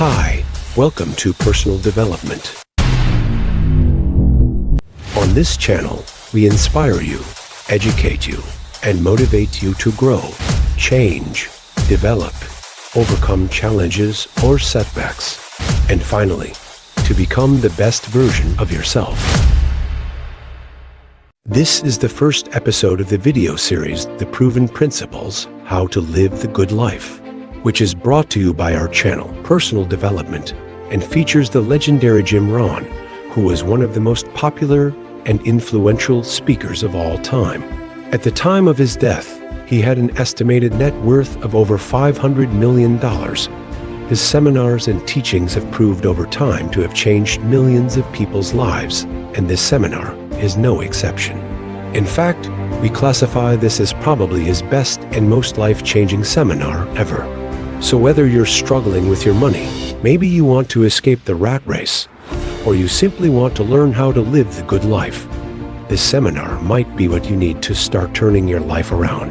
Hi, welcome to Personal Development. On this channel, we inspire you, educate you, and motivate you to grow, change, develop, overcome challenges or setbacks, and finally, to become the best version of yourself. This is the first episode of the video series, The Proven Principles, How to Live the Good Life, which is brought to you by our channel, Personal Development, and features the legendary Jim Rohn, who was one of the most popular and influential speakers of all time. At the time of his death, he had an estimated net worth of over $500 million. His seminars and teachings have proved over time to have changed millions of people's lives, and this seminar is no exception. In fact, we classify this as probably his best and most life-changing seminar ever. So whether you're struggling with your money, maybe you want to escape the rat race, or you simply want to learn how to live the good life, this seminar might be what you need to start turning your life around.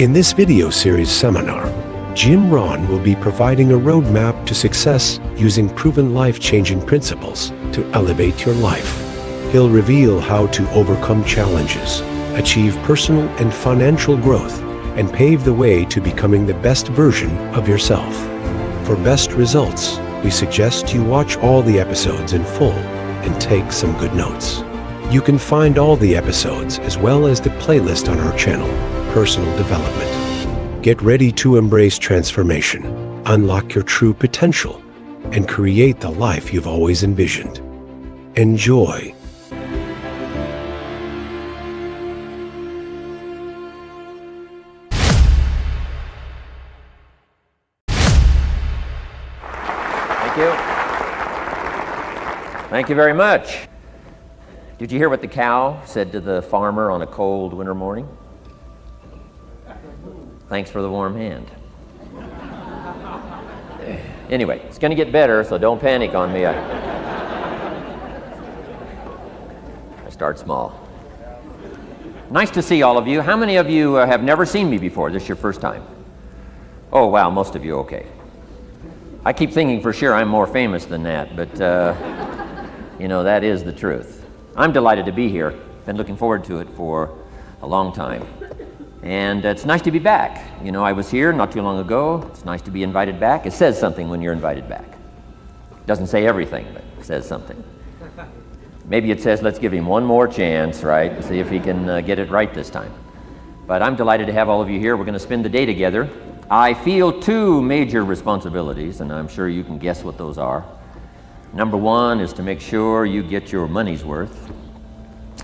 In this video series seminar, Jim Rohn will be providing a roadmap to success using proven life-changing principles to elevate your life. He'll reveal how to overcome challenges, achieve personal and financial growth, and pave the way to becoming the best version of yourself. For best results, we suggest you watch all the episodes in full and take some good notes. You can find all the episodes as well as the playlist on our channel, Personal Development. Get ready to embrace transformation, unlock your true potential, and create the life you've always envisioned. Enjoy. Thank you very much. Did you hear what the cow said to the farmer on a cold winter morning? Thanks for the warm hand. Anyway, it's going to get better, so don't panic on me. I start small. Nice to see all of you. How many of you have never seen me before? This is your first time? Oh, wow, most of you, okay. I keep thinking for sure I'm more famous than that, but you know, that is the truth. I'm delighted to be here. Been looking forward to it for a long time. And it's nice to be back. You know, I was here not too long ago. It's nice to be invited back. It says something when you're invited back. It doesn't say everything, but it says something. Maybe it says, let's give him one more chance, right? See if he can get it right this time. But I'm delighted to have all of you here. We're going to spend the day together. I feel two major responsibilities, and I'm sure you can guess what those are. Number one is to make sure you get your money's worth,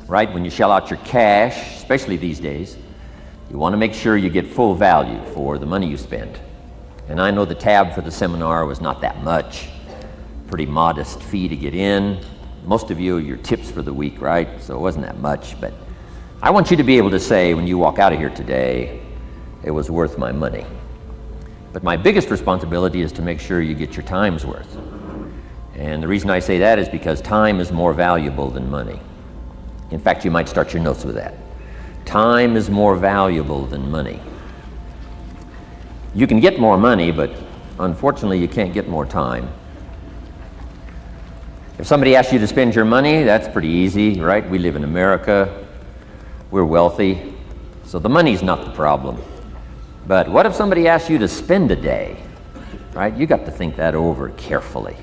right? When you shell out your cash, especially these days, you want to make sure you get full value for the money you spend. And I know the tab for the seminar was not that much, pretty modest fee to get in. Most of you are your tips for the week, right? So it wasn't that much, but I want you to be able to say when you walk out of here today, it was worth my money. But my biggest responsibility is to make sure you get your time's worth. And the reason I say that is because time is more valuable than money. In fact, you might start your notes with that. Time is more valuable than money. You can get more money, but unfortunately you can't get more time. If somebody asks you to spend your money, that's pretty easy, right? We live in America, we're wealthy, so the money's not the problem. But what if somebody asks you to spend a day, right? You got to think that over carefully.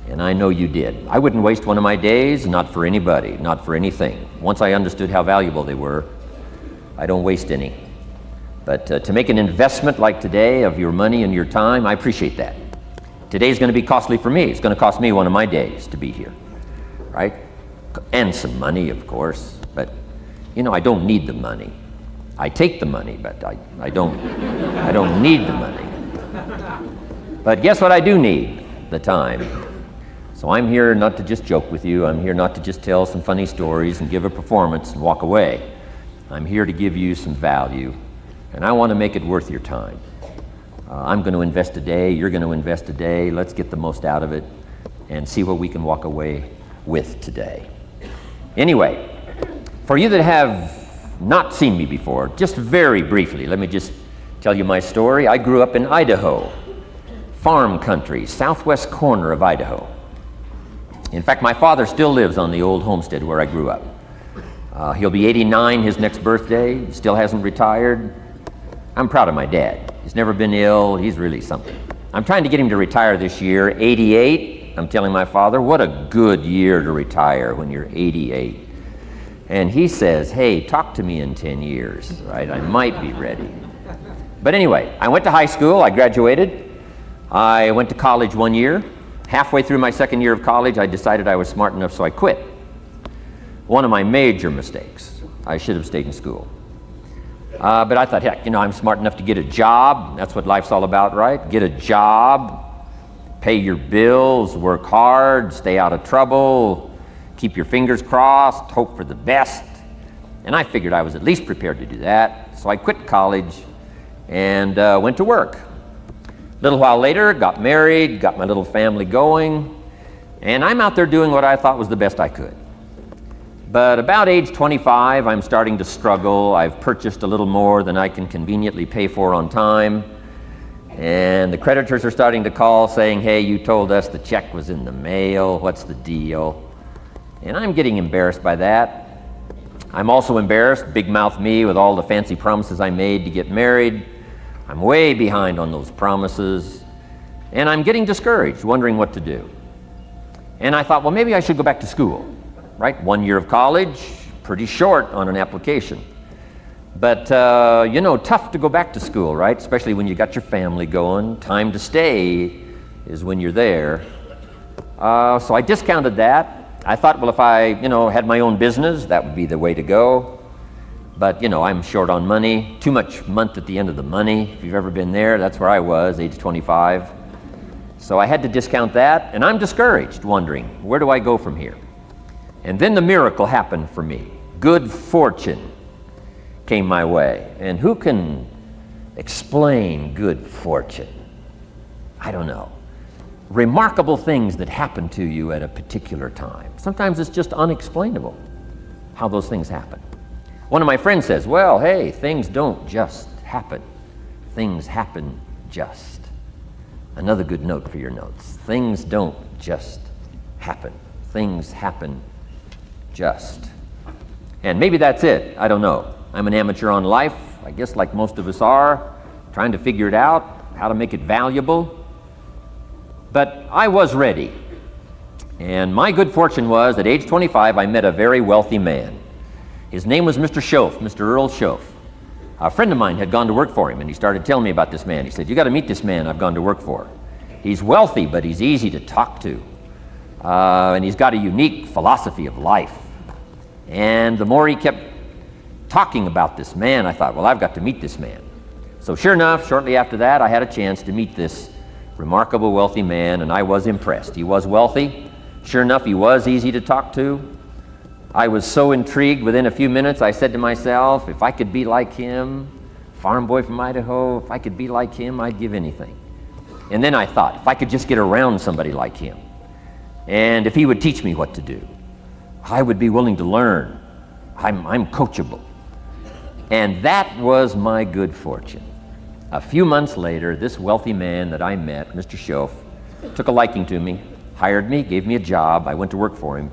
And I know you did. I wouldn't waste one of my days, not for anybody, not for anything. Once I understood how valuable they were, I don't waste any. But to make an investment like today of your money and your time, I appreciate that. Today's going to be costly for me. It's going to cost me one of my days to be here, right? And some money, of course. But, you know, I don't need the money. I take the money, but I don't need the money. But guess what I do need? The time. So I'm here not to just joke with you. I'm here not to just tell some funny stories and give a performance and walk away. I'm here to give you some value, and I want to make it worth your time. I'm going to invest a day. You're going to invest a day. Let's get the most out of it and see what we can walk away with today. Anyway, for you that have not seen me before, just very briefly, let me just tell you my story. I grew up in Idaho. farm country, southwest corner of Idaho. In fact, my father still lives on the old homestead where I grew up. He'll be 89 his next birthday, he still hasn't retired. I'm proud of my dad. He's never been ill, he's really something. I'm trying to get him to retire this year, 88. I'm telling my father, what a good year to retire when you're 88. And he says, hey, talk to me in 10 years, right? I might be ready. But anyway, I went to high school, I graduated. I went to college 1 year. Halfway through my second year of college, I decided I was smart enough, so I quit. One of my major mistakes. I should have stayed in school. But I thought, heck, I'm smart enough to get a job. That's what life's all about, right? Get a job, pay your bills, work hard, stay out of trouble, keep your fingers crossed, hope for the best. And I figured I was at least prepared to do that. So I quit college and went to work. A little while later, got married, got my little family going, and I'm out there doing what I thought was the best I could. But about age 25, I'm starting to struggle. I've purchased a little more than I can conveniently pay for on time. And the creditors are starting to call saying, hey, you told us the check was in the mail. What's the deal? And I'm getting embarrassed by that. I'm also embarrassed, big mouth me, with all the fancy promises I made to get married. I'm way behind on those promises. And I'm getting discouraged, wondering what to do. And I thought, well, maybe I should go back to school. Right? 1 year of college, pretty short on an application. But, tough to go back to school, right? Especially when you got your family going. Time to stay is when you're there. So I discounted that. I thought, well, if I, had my own business, that would be the way to go. But, I'm short on money. Too much month at the end of the money. If you've ever been there, that's where I was, age 25. So I had to discount that, and I'm discouraged, wondering, where do I go from here? And then the miracle happened for me. Good fortune came my way. And who can explain good fortune? I don't know. Remarkable things that happen to you at a particular time. Sometimes it's just unexplainable how those things happen. One of my friends says, well, hey, things don't just happen. Things happen just. Another good note for your notes. Things don't just happen. Things happen just. And maybe that's it. I don't know. I'm an amateur on life, I guess like most of us are, trying to figure it out, how to make it valuable. But I was ready. And my good fortune was, at age 25, I met a very wealthy man. His name was Mr. Schoaf, Mr. Earl Schoaf. A friend of mine had gone to work for him, and he started telling me about this man. He said, you got to meet this man I've gone to work for. He's wealthy, but he's easy to talk to. And he's got a unique philosophy of life. And the more he kept talking about this man, I thought, well, I've got to meet this man. So sure enough, shortly after that, I had a chance to meet this remarkable wealthy man, and I was impressed. He was wealthy. Sure enough, he was easy to talk to. I was so intrigued, within a few minutes, I said to myself, if I could be like him, farm boy from Idaho, if I could be like him, I'd give anything. And then I thought, if I could just get around somebody like him, and if he would teach me what to do, I would be willing to learn. I'm coachable. And that was my good fortune. A few months later, this wealthy man that I met, Mr. Schoaf, took a liking to me, hired me, gave me a job. I went to work for him.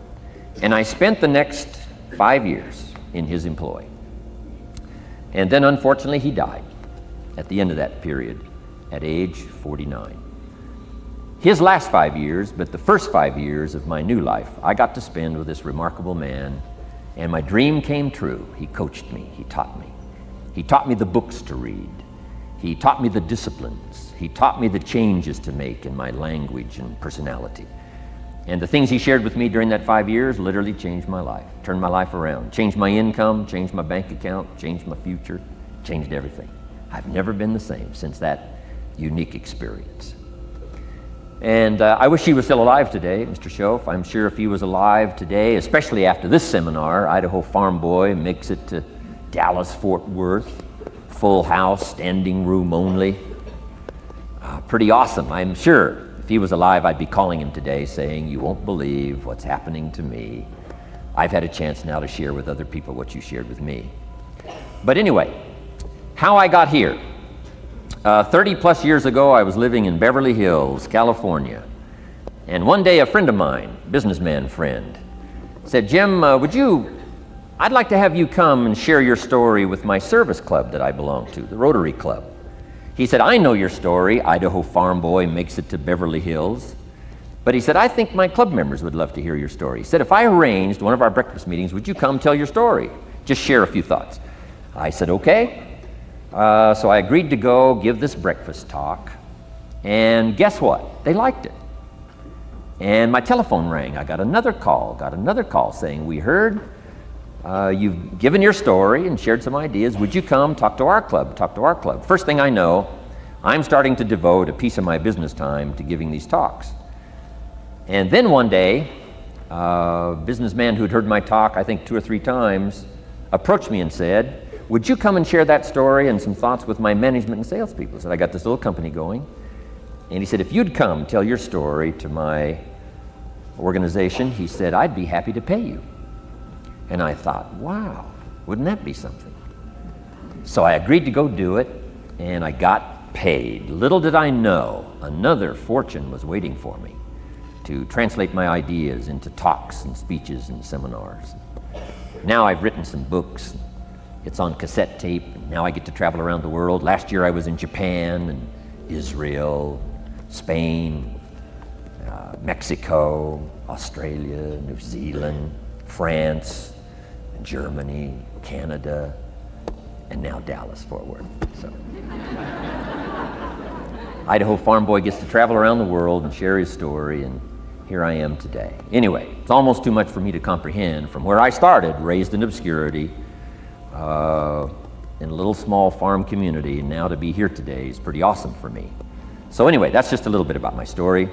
And I spent the next 5 years in his employ. And then, unfortunately, he died at the end of that period at age 49. His last 5 years, but the first 5 years of my new life, I got to spend with this remarkable man, and my dream came true. He coached me. He taught me. He taught me the books to read. He taught me the disciplines. He taught me the changes to make in my language and personality. And the things he shared with me during that 5 years literally changed my life, turned my life around, changed my income, changed my bank account, changed my future, changed everything. I've never been the same since that unique experience. And I wish he was still alive today, Mr. Schoaf. I'm sure if he was alive today, especially after this seminar, Idaho Farm Boy makes it to Dallas, Fort Worth, full house, standing room only. Pretty awesome, I'm sure. If he was alive, I'd be calling him today saying, you won't believe what's happening to me. I've had a chance now to share with other people what you shared with me. But anyway, how I got here. 30 plus years ago, I was living in Beverly Hills, California. And one day a friend of mine, businessman friend, said, Jim, I'd like to have you come and share your story with my service club that I belong to, the Rotary Club. He said, I know your story, Idaho farm boy makes it to Beverly Hills. But he said, I think my club members would love to hear your story. He said, if I arranged one of our breakfast meetings, would you come tell your story? Just share a few thoughts. I said, okay. So I agreed to go give this breakfast talk. And guess what? They liked it. And my telephone rang. I got another call saying, we heard you've given your story and shared some ideas. Would you come talk to our club? First thing I know, I'm starting to devote a piece of my business time to giving these talks. And then one day, a businessman who'd heard my talk, I think 2 or 3 times, approached me and said, would you come and share that story and some thoughts with my management and salespeople? I said, I got this little company going. And he said, if you'd come tell your story to my organization, he said, I'd be happy to pay you. And I thought, wow, wouldn't that be something? So I agreed to go do it, and I got paid. Little did I know, another fortune was waiting for me to translate my ideas into talks and speeches and seminars. Now I've written some books. It's on cassette tape, and now I get to travel around the world. Last year I was in Japan and Israel, Spain, Mexico, Australia, New Zealand, France, Germany, Canada, and now Dallas, Fort Worth. So Idaho farm boy gets to travel around the world and share his story, and here I am today. Anyway, it's almost too much for me to comprehend from where I started, raised in obscurity, in a little small farm community, and now to be here today is pretty awesome for me. So anyway, that's just a little bit about my story.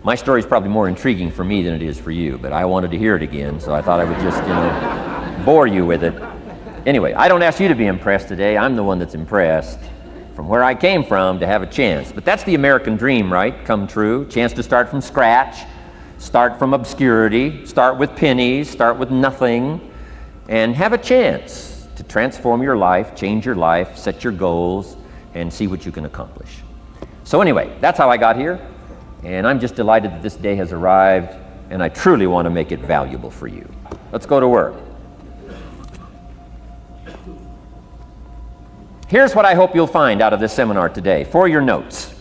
My story is probably more intriguing for me than it is for you, but I wanted to hear it again, so I thought I would just, bore you with it. Anyway, I don't ask you to be impressed today. I'm the one that's impressed from where I came from to have a chance. But that's the American dream, right? Come true. Chance to start from scratch, start from obscurity, start with pennies, start with nothing, and have a chance to transform your life, change your life, set your goals, and see what you can accomplish. So anyway, that's how I got here, and I'm just delighted that this day has arrived, and I truly want to make it valuable for you. Let's go to work. Here's what I hope you'll find out of this seminar today for your notes.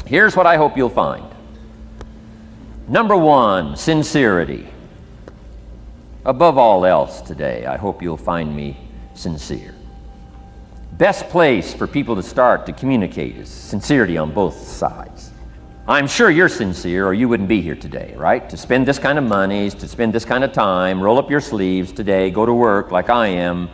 Here's what I hope you'll find. Number 1, sincerity. Above all else today, I hope you'll find me sincere. Best place for people to start to communicate is sincerity on both sides. I'm sure you're sincere or you wouldn't be here today, right? To spend this kind of money, to spend this kind of time, roll up your sleeves today, go to work like I am,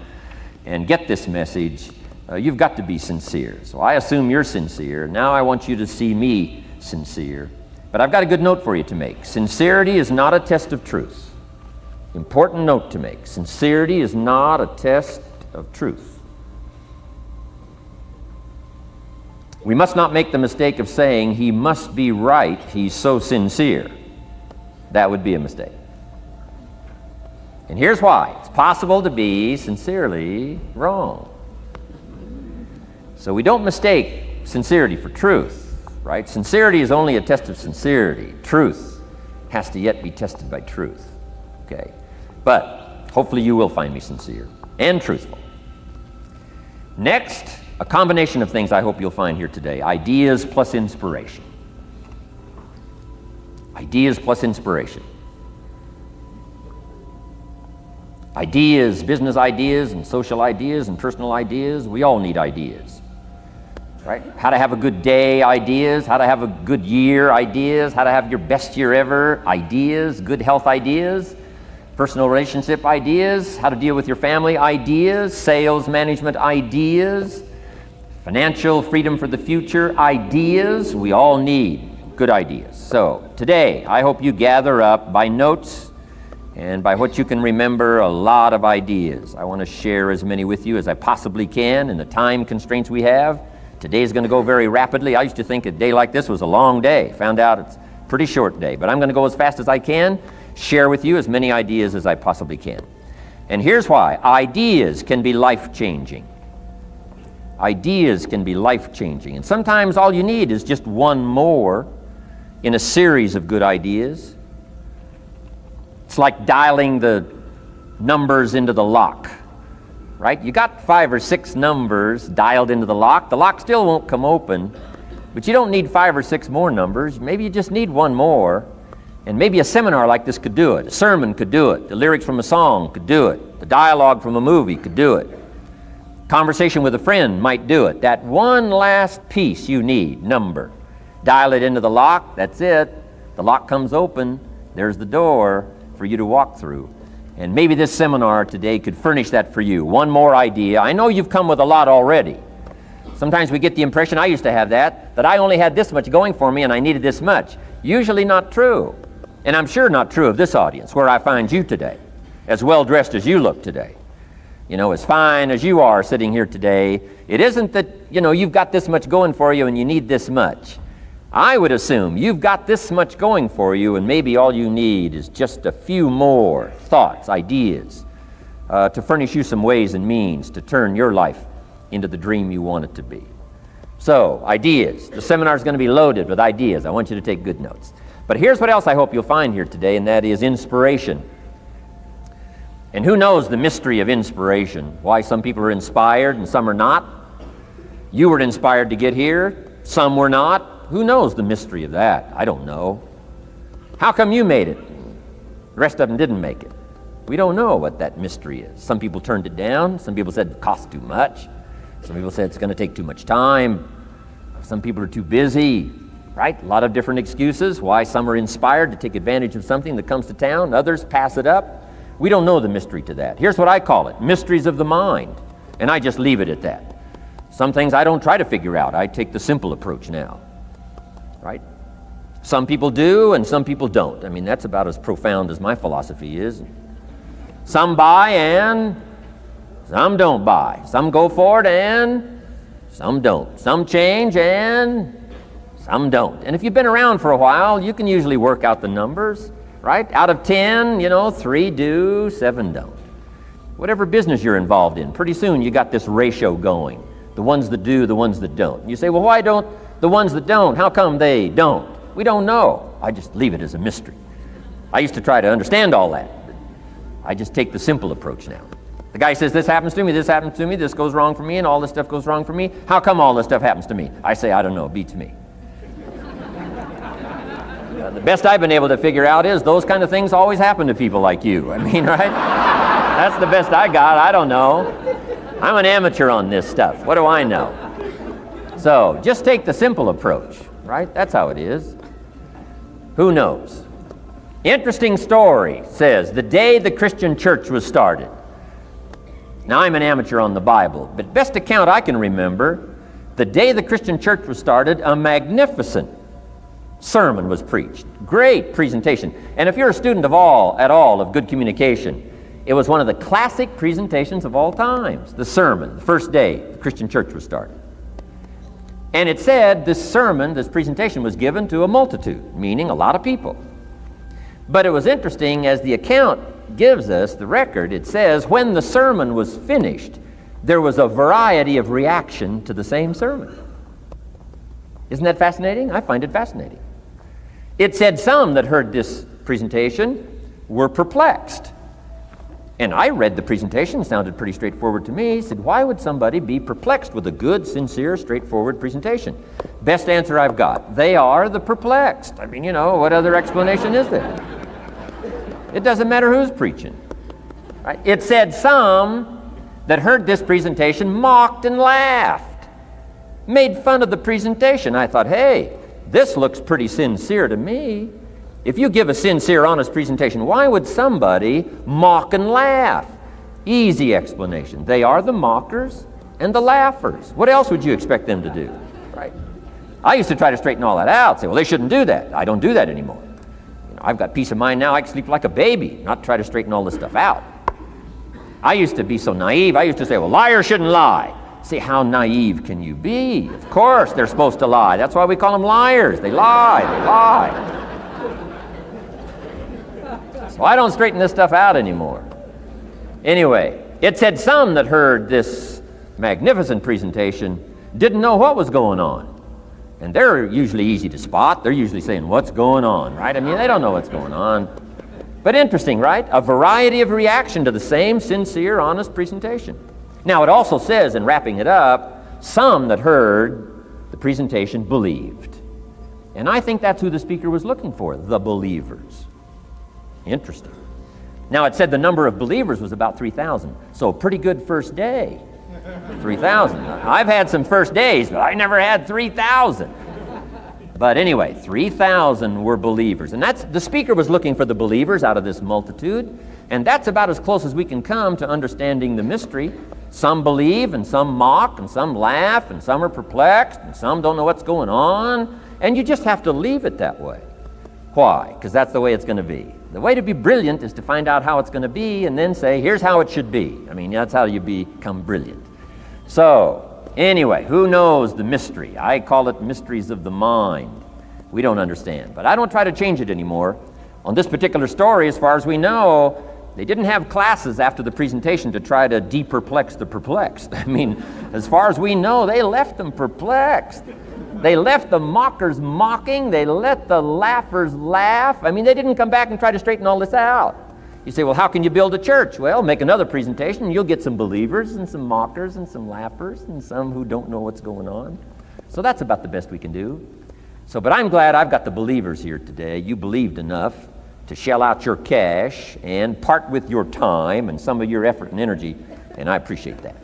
and get this message. You've got to be sincere. So I assume you're sincere. Now I want you to see me sincere. But I've got a good note for you to make. Sincerity is not a test of truth. Important note to make. Sincerity is not a test of truth. We must not make the mistake of saying he must be right, he's so sincere. That would be a mistake. And here's why. It's possible to be sincerely wrong. So we don't mistake sincerity for truth, right? Sincerity is only a test of sincerity. Truth has to yet be tested by truth, okay? But hopefully you will find me sincere and truthful. Next, a combination of things I hope you'll find here today. Ideas plus inspiration. Ideas plus inspiration. Ideas, business ideas and social ideas and personal ideas, we all need ideas. Right? How to have a good day ideas, how to have a good year ideas, how to have your best year ever ideas, good health ideas, personal relationship ideas, how to deal with your family ideas, sales management ideas, financial freedom for the future ideas. We all need good ideas. So today, I hope you gather up by notes and by what you can remember a lot of ideas. I want to share as many with you as I possibly can in the time constraints we have. Today's going to go very rapidly. I used to think a day like this was a long day. Found out it's a pretty short day. But I'm going to go as fast as I can, share with you as many ideas as I possibly can. And here's why. Ideas can be life-changing. Ideas can be life-changing. And sometimes all you need is just one more in a series of good ideas. It's like dialing the numbers into the lock, right? You got 5 or 6 numbers dialed into the lock. The lock still won't come open, but you don't need 5 or 6 more numbers. Maybe you just need one more. And maybe a seminar like this could do it. A sermon could do it. The lyrics from a song could do it. The dialogue from a movie could do it. Conversation with a friend might do it. That one last piece you need, number. Dial it into the lock, that's it. The lock comes open, there's the door for you to walk through. And maybe this seminar today could furnish that for you. One more idea. I know you've come with a lot already. Sometimes we get the impression, I used to have that I only had this much going for me and I needed this much. Usually not true. And I'm sure not true of this audience, where I find you today, as well dressed as you look today. You know, as fine as you are sitting here today, it isn't that, you've got this much going for you and you need this much. I would assume you've got this much going for you and maybe all you need is just a few more thoughts, ideas, to furnish you some ways and means to turn your life into the dream you want it to be. So, ideas. The seminar is going to be loaded with ideas. I want you to take good notes. But here's what else I hope you'll find here today, and that is inspiration. And who knows the mystery of inspiration? Why some people are inspired and some are not? You were inspired to get here, some were not. Who knows the mystery of that? I don't know. How come you made it? The rest of them didn't make it. We don't know what that mystery is. Some people turned it down. Some people said it costs too much. Some people said it's going to take too much time. Some people are too busy. Right? A lot of different excuses why some are inspired to take advantage of something that comes to town. Others pass it up. We don't know the mystery to that. Here's what I call it, mysteries of the mind. And I just leave it at that. Some things I don't try to figure out. I take the simple approach now. Right? Some people do and some people don't. I mean, that's about as profound as my philosophy is. Some buy and some don't buy. Some go for it and some don't. Some change and some don't. And if you've been around for a while, you can usually work out the numbers, right? Out of 10, 3 do, 7 don't. Whatever business you're involved in, pretty soon you got this ratio going. The ones that do, the ones that don't. You say, well, why don't the ones that don't, how come they don't? We don't know. I just leave it as a mystery. I used to try to understand all that. I just take the simple approach now. The guy says, this happens to me, this goes wrong for me, and all this stuff goes wrong for me. How come all this stuff happens to me? I say, I don't know, beats me. The best I've been able to figure out is those kind of things always happen to people like you. I mean, right? That's the best I got. I don't know. I'm an amateur on this stuff. What do I know? So just take the simple approach, right? That's how it is. Who knows? Interesting story says the day the Christian church was started. Now, I'm an amateur on the Bible, but best account I can remember, the day the Christian church was started, a magnificent sermon was preached. Great presentation. And if you're a student at all of good communication, it was one of the classic presentations of all times. The sermon, the first day the Christian church was started. And it said this sermon, this presentation was given to a multitude, meaning a lot of people. But it was interesting, as the account gives us, the record, it says, when the sermon was finished, there was a variety of reaction to the same sermon. Isn't that fascinating? I find it fascinating. It said some that heard this presentation were perplexed. And I read the presentation, sounded pretty straightforward to me. Said, why would somebody be perplexed with a good, sincere, straightforward presentation? Best answer I've got. They are the perplexed. I mean, what other explanation is there? It doesn't matter who's preaching. Right? It said some that heard this presentation mocked and laughed, made fun of the presentation. I thought, hey, this looks pretty sincere to me. If you give a sincere, honest presentation, why would somebody mock and laugh? Easy explanation. They are the mockers and the laughers. What else would you expect them to do? Right? I used to try to straighten all that out, say, well, they shouldn't do that. I don't do that anymore. I've got peace of mind now. I can sleep like a baby, not try to straighten all this stuff out. I used to be so naive. I used to say, well, liars shouldn't lie. See, how naive can you be? Of course they're supposed to lie. That's why we call them liars. They lie. So I don't straighten this stuff out anymore. Anyway, it said some that heard this magnificent presentation, didn't know what was going on. And they're usually easy to spot. They're usually saying, what's going on, right? I mean, they don't know what's going on. But interesting, right? A variety of reaction to the same sincere, honest presentation. Now, it also says, in wrapping it up, some that heard the presentation believed. And I think that's who the speaker was looking for, the believers. Interesting. Now, it said the number of believers was about 3,000. So, pretty good first day. 3,000. I've had some first days, but I never had 3,000. But anyway, 3,000 were believers. And that's, the speaker was looking for the believers out of this multitude. And that's about as close as we can come to understanding the mystery. Some believe, and some mock, and some laugh, and some are perplexed, and some don't know what's going on. And you just have to leave it that way. Why? Because that's the way it's going to be. The way to be brilliant is to find out how it's going to be and then say, here's how it should be. I mean, that's how you become brilliant. So, anyway, who knows the mystery? I call it mysteries of the mind. We don't understand. But I don't try to change it anymore. On this particular story, as far as we know, they didn't have classes after the presentation to try to de-perplex the perplexed. I mean, as far as we know, they left them perplexed. They left the mockers mocking. They let the laughers laugh. I mean, they didn't come back and try to straighten all this out. You say, well, how can you build a church? Well, make another presentation, and you'll get some believers and some mockers and some laughers and some who don't know what's going on. So that's about the best we can do. So, but I'm glad I've got the believers here today. You believed enough to shell out your cash and part with your time and some of your effort and energy, and I appreciate that.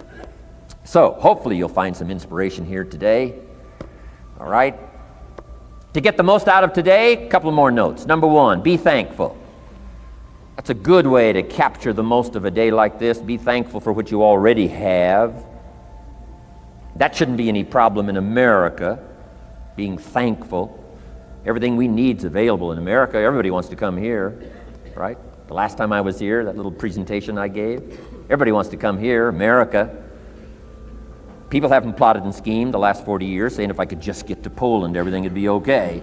So, hopefully you'll find some inspiration here today. All right? To get the most out of today, a couple of more notes. Number one, be thankful. That's a good way to capture the most of a day like this. Be thankful for what you already have. That shouldn't be any problem in America, being thankful. Everything we need is available in America. Everybody wants to come here, right? The last time I was here, that little presentation I gave, everybody wants to come here, America. People haven't plotted and schemed the last 40 years saying if I could just get to Poland, everything would be okay.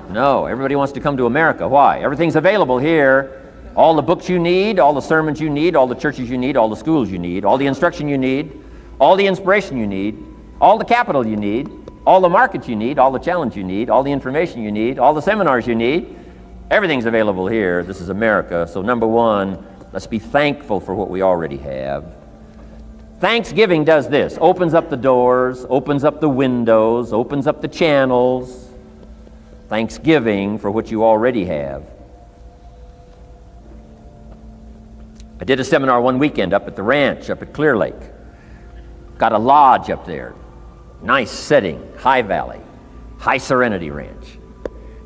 No, everybody wants to come to America. Why? Everything's available here. All the books you need, all the sermons you need, all the churches you need, all the schools you need, all the instruction you need, all the inspiration you need, all the capital you need, all the markets you need, all the challenge you need, all the information you need, all the seminars you need. Everything's available here. This is America. So number one, let's be thankful for what we already have. Thanksgiving does this. Opens up the doors, opens up the windows, opens up the channels. Thanksgiving for what you already have. I did a seminar one weekend up at the ranch, up at Clear Lake. Got a lodge up there. Nice setting, high valley, high serenity ranch.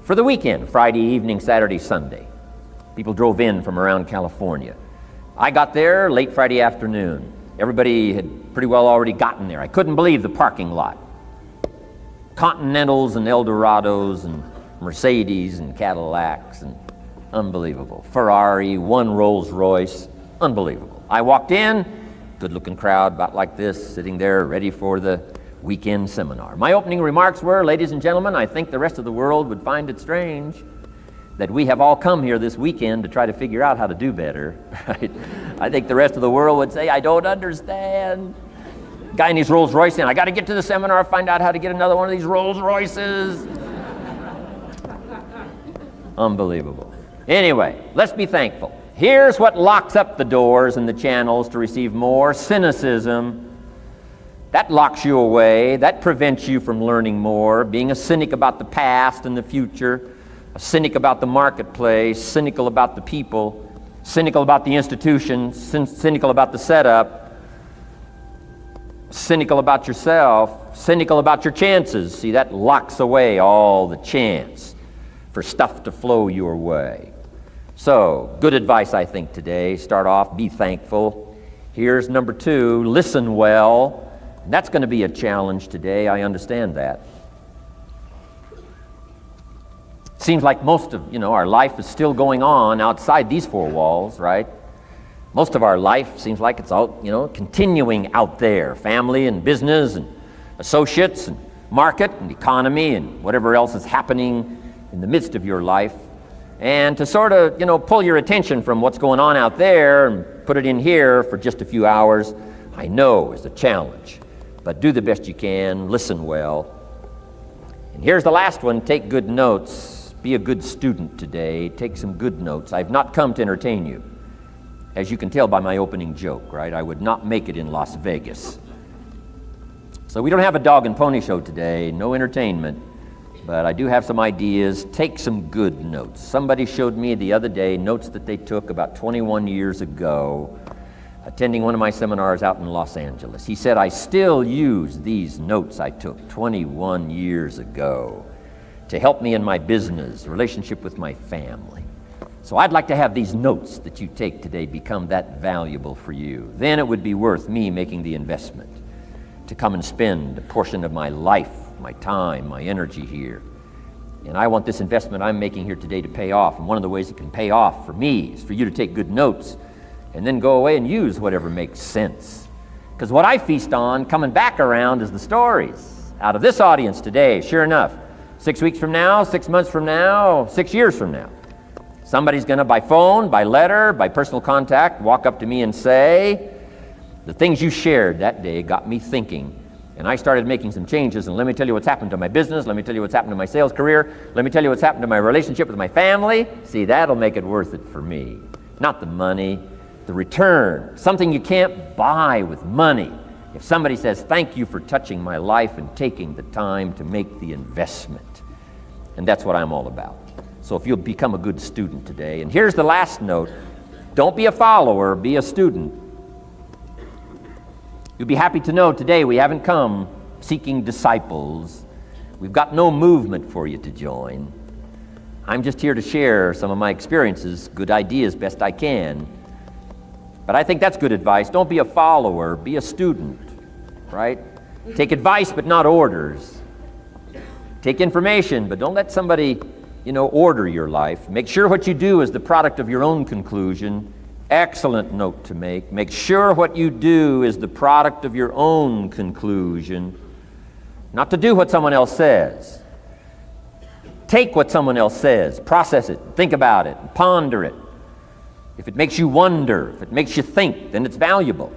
For the weekend, Friday evening, Saturday, Sunday. People drove in from around California. I got there late Friday afternoon. Everybody had pretty well already gotten there. I couldn't believe the parking lot. Continentals and Eldorados and Mercedes and Cadillacs and unbelievable. Ferrari, one Rolls Royce, unbelievable. I walked in, good-looking crowd about like this, sitting there ready for the weekend seminar. My opening remarks were, ladies and gentlemen, I think the rest of the world would find it strange that we have all come here this weekend to try to figure out how to do better. Right? I think the rest of the world would say, I don't understand. Guy in his Rolls Royce saying, I got to get to the seminar, find out how to get another one of these Rolls Royces. Unbelievable. Anyway, let's be thankful. Here's what locks up the doors and the channels to receive more: cynicism. That locks you away. That prevents you from learning more. Being a cynic about the past and the future, a cynic about the marketplace, cynical about the people, cynical about the institutions, cynical about the setup, cynical about yourself, cynical about your chances. See, that locks away all the chance for stuff to flow your way. So, good advice, I think, today. Start off, be thankful. Here's number two, listen well. That's going to be a challenge today. I understand that. Seems like most of, our life is still going on outside these four walls, right? Most of our life seems like it's out, continuing out there. Family and business and associates and market and economy and whatever else is happening in the midst of your life. And to sort of, pull your attention from what's going on out there and put it in here for just a few hours, I know is a challenge, but do the best you can, listen well. And here's the last one, take good notes. Be a good student today, take some good notes. I've not come to entertain you. As you can tell by my opening joke, right? I would not make it in Las Vegas. So we don't have a dog and pony show today, no entertainment, but I do have some ideas. Take some good notes. Somebody showed me the other day notes that they took about 21 years ago, attending one of my seminars out in Los Angeles. He said, I still use these notes I took 21 years ago to help me in my business, relationship with my family. So I'd like to have these notes that you take today become that valuable for you. Then it would be worth me making the investment to come and spend a portion of my life, my time, my energy here. And I want this investment I'm making here today to pay off. And one of the ways it can pay off for me is for you to take good notes and then go away and use whatever makes sense. Because what I feast on coming back around is the stories out of this audience today. Sure enough, 6 weeks from now, 6 months from now, 6 years from now, somebody's going to, by phone, by letter, by personal contact, walk up to me and say, the things you shared that day got me thinking, and I started making some changes, and let me tell you what's happened to my business, let me tell you what's happened to my sales career, let me tell you what's happened to my relationship with my family. See, that'll make it worth it for me. Not the money, the return, something you can't buy with money. If somebody says, thank you for touching my life and taking the time to make the investment. And that's what I'm all about. So if you'll become a good student today. And here's the last note. Don't be a follower, be a student. You'll be happy to know today we haven't come seeking disciples. We've got no movement for you to join. I'm just here to share some of my experiences, good ideas, best I can. But I think that's good advice. Don't be a follower, be a student, right? Take advice, but not orders. Take information, but don't let somebody, order your life. Make sure what you do is the product of your own conclusion. Excellent note to make. Make sure what you do is the product of your own conclusion. Not to do what someone else says. Take what someone else says, process it, think about it, ponder it. If it makes you wonder, if it makes you think, then it's valuable.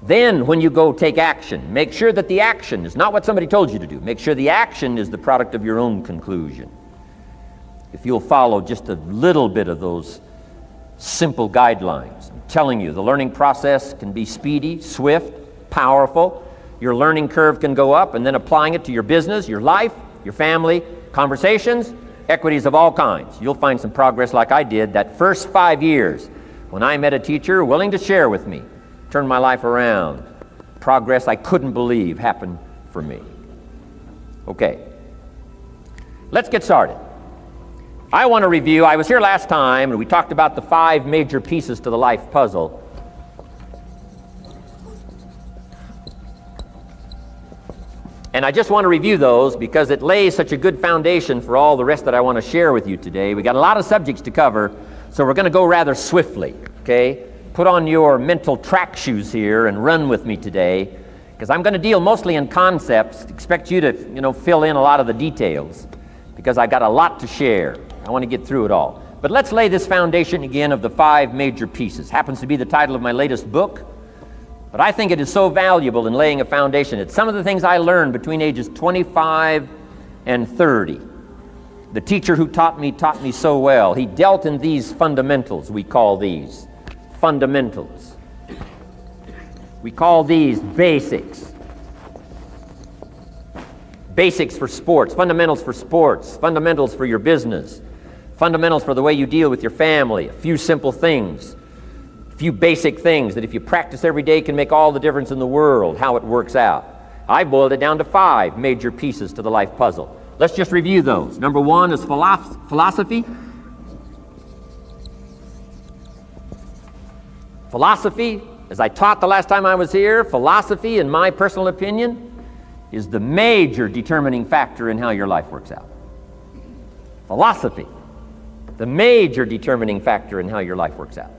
Then when you go take action, make sure that the action is not what somebody told you to do. Make sure the action is the product of your own conclusion. If you'll follow just a little bit of those simple guidelines, I'm telling you, the learning process can be speedy, swift, powerful. Your learning curve can go up, and then applying it to your business, your life, your family, conversations, equities of all kinds. You'll find some progress like I did that first 5 years when I met a teacher willing to share with me, turned my life around. Progress I couldn't believe happened for me. Okay, let's get started. I want to review, I was here last time and we talked about the 5 major pieces to the life puzzle. And I just want to review those because it lays such a good foundation for all the rest that I want to share with you today. We got a lot of subjects to cover, so we're going to go rather swiftly, okay? Put on your mental track shoes here and run with me today, because I'm going to deal mostly in concepts. Expect you to, fill in a lot of the details, because I've got a lot to share. I want to get through it all. But let's lay this foundation again of the 5 major pieces. Happens to be the title of my latest book. But I think it is so valuable in laying a foundation. It's some of the things I learned between ages 25 and 30. The teacher who taught me so well. He dealt in these fundamentals, we call these fundamentals. We call these basics. Basics for sports, fundamentals for sports, fundamentals for your business, fundamentals for the way you deal with your family, a few simple things. Few basic things that if you practice every day can make all the difference in the world, how it works out. I boiled it down to 5 major pieces to the life puzzle. Let's just review those. Number 1 is philosophy. Philosophy, as I taught the last time I was here, philosophy, in my personal opinion, is the major determining factor in how your life works out. Philosophy, the major determining factor in how your life works out.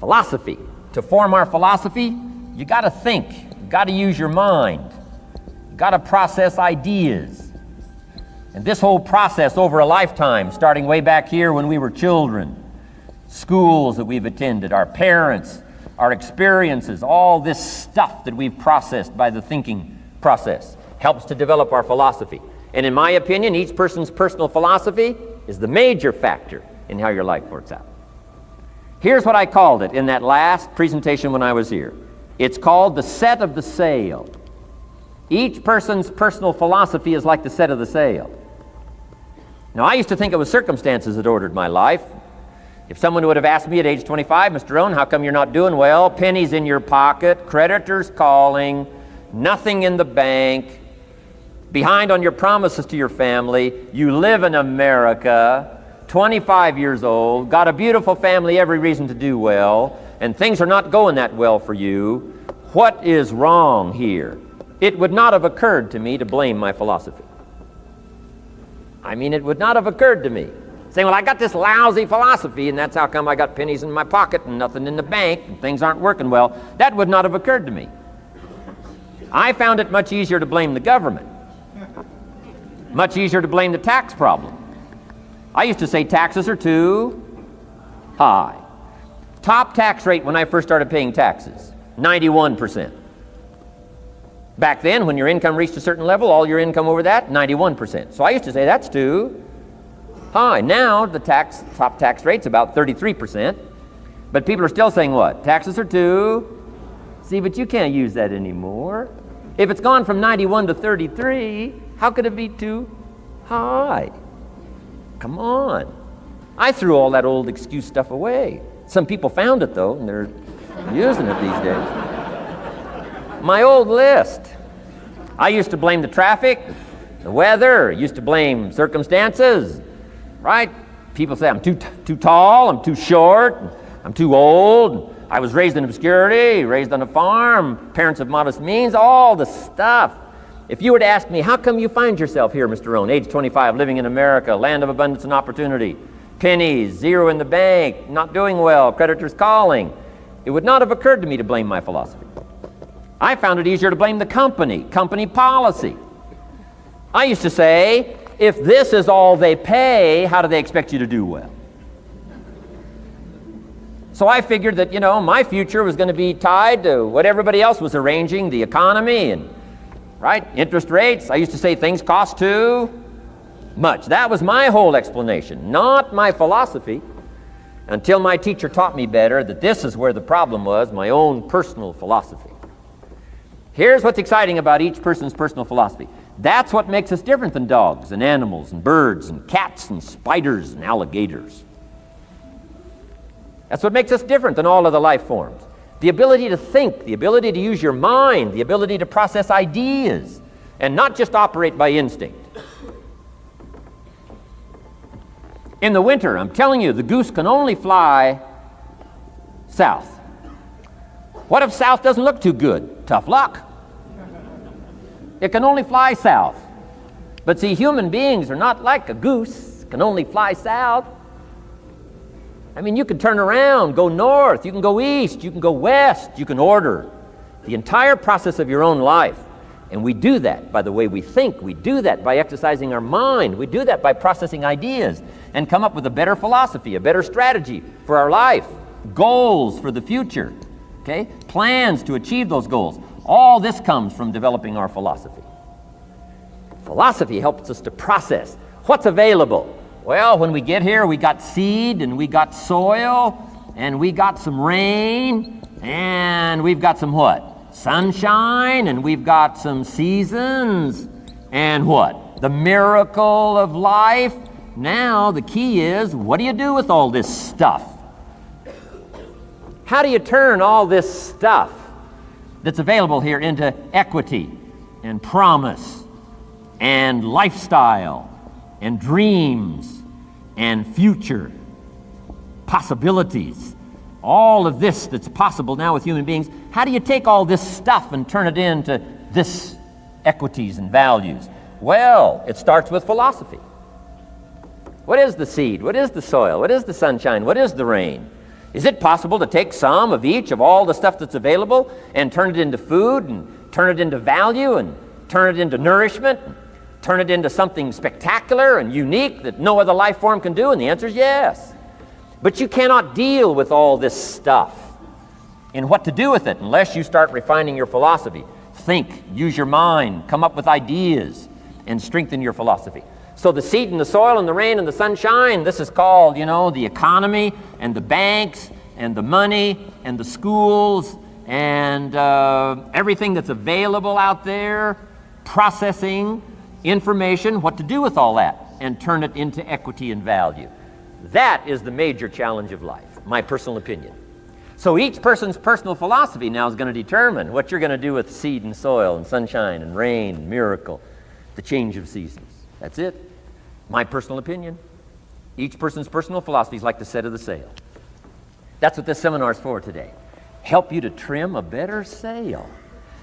Philosophy. To form our philosophy, you got to think. You got to use your mind. You got to process ideas. And this whole process over a lifetime, starting way back here when we were children, schools that we've attended, our parents, our experiences, all this stuff that we've processed by the thinking process helps to develop our philosophy. And in my opinion, each person's personal philosophy is the major factor in how your life works out. Here's what I called it in that last presentation when I was here. It's called the set of the sail. Each person's personal philosophy is like the set of the sail. Now, I used to think it was circumstances that ordered my life. If someone would have asked me at age 25, Mr. Rohn, how come you're not doing well? Pennies in your pocket, creditors calling, nothing in the bank, behind on your promises to your family, you live in America, 25 years old, got a beautiful family, every reason to do well, and things are not going that well for you. What is wrong here? It would not have occurred to me to blame my philosophy. I mean, it would not have occurred to me. Saying, well, I got this lousy philosophy, and that's how come I got pennies in my pocket and nothing in the bank, and things aren't working well. That would not have occurred to me. I found it much easier to blame the government. Much easier to blame the tax problem. I used to say taxes are too high. Top tax rate when I first started paying taxes, 91%. Back then, when your income reached a certain level, all your income over that, 91%. So I used to say that's too high. Now the top tax rate's about 33%. But people are still saying what? Taxes are too. See, but you can't use that anymore. If it's gone from 91 to 33, how could it be too high? Come on. I threw all that old excuse stuff away. Some people found it though, and they're using it these days. My old list. I used to blame the traffic, the weather, used to blame circumstances, right? People say I'm too tall, I'm too short, I'm too old, I was raised in obscurity, raised on a farm, parents of modest means, all the stuff. If you were to ask me, how come you find yourself here, Mr. Rohn, age 25, living in America, land of abundance and opportunity, pennies, zero in the bank, not doing well, creditors calling, it would not have occurred to me to blame my philosophy. I found it easier to blame the company policy. I used to say, if this is all they pay, how do they expect you to do well? So I figured that, my future was going to be tied to what everybody else was arranging, the economy and, right, interest rates. I used to say things cost too much. That was my whole explanation, not my philosophy, until my teacher taught me better that this is where the problem was, my own personal philosophy. Here's what's exciting about each person's personal philosophy. That's what makes us different than dogs and animals and birds and cats and spiders and alligators. That's what makes us different than all other life forms. The ability to think, the ability to use your mind, the ability to process ideas, and not just operate by instinct. In the winter, I'm telling you, the goose can only fly south. What if south doesn't look too good? Tough luck. It can only fly south. But see, human beings are not like a goose, can only fly south. I mean, you can turn around, go north, you can go east, you can go west, you can order the entire process of your own life. And we do that by the way we think. We do that by exercising our mind. We do that by processing ideas and come up with a better philosophy, a better strategy for our life, goals for the future, okay? Plans to achieve those goals. All this comes from developing our philosophy. Philosophy helps us to process what's available. Well, when we get here, we got seed, and we got soil, and we got some rain, and we've got some what? Sunshine, and we've got some seasons, and what? The miracle of life. Now, the key is, what do you do with all this stuff? How do you turn all this stuff that's available here into equity and promise and lifestyle and dreams and future possibilities? All of this that's possible now with human beings, how do you take all this stuff and turn it into this equities and values? Well, it starts with philosophy. What is the seed? What is the soil? What is the sunshine? What is the rain? Is it possible to take some of each of all the stuff that's available and turn it into food and turn it into value and turn it into nourishment and turn it into something spectacular and unique that no other life form can do? And the answer is yes. But you cannot deal with all this stuff in what to do with it unless you start refining your philosophy. Think, use your mind, come up with ideas, and strengthen your philosophy. So the seed and the soil and the rain and the sunshine, this is called, the economy and the banks and the money and the schools and everything that's available out there, processing information, what to do with all that, and turn it into equity and value. That is the major challenge of life, my personal opinion. So each person's personal philosophy now is going to determine what you're going to do with seed and soil and sunshine and rain and miracle, the change of seasons. That's it. My personal opinion. Each person's personal philosophy is like the set of the sail. That's what this seminar is for today. Help you to trim a better sail.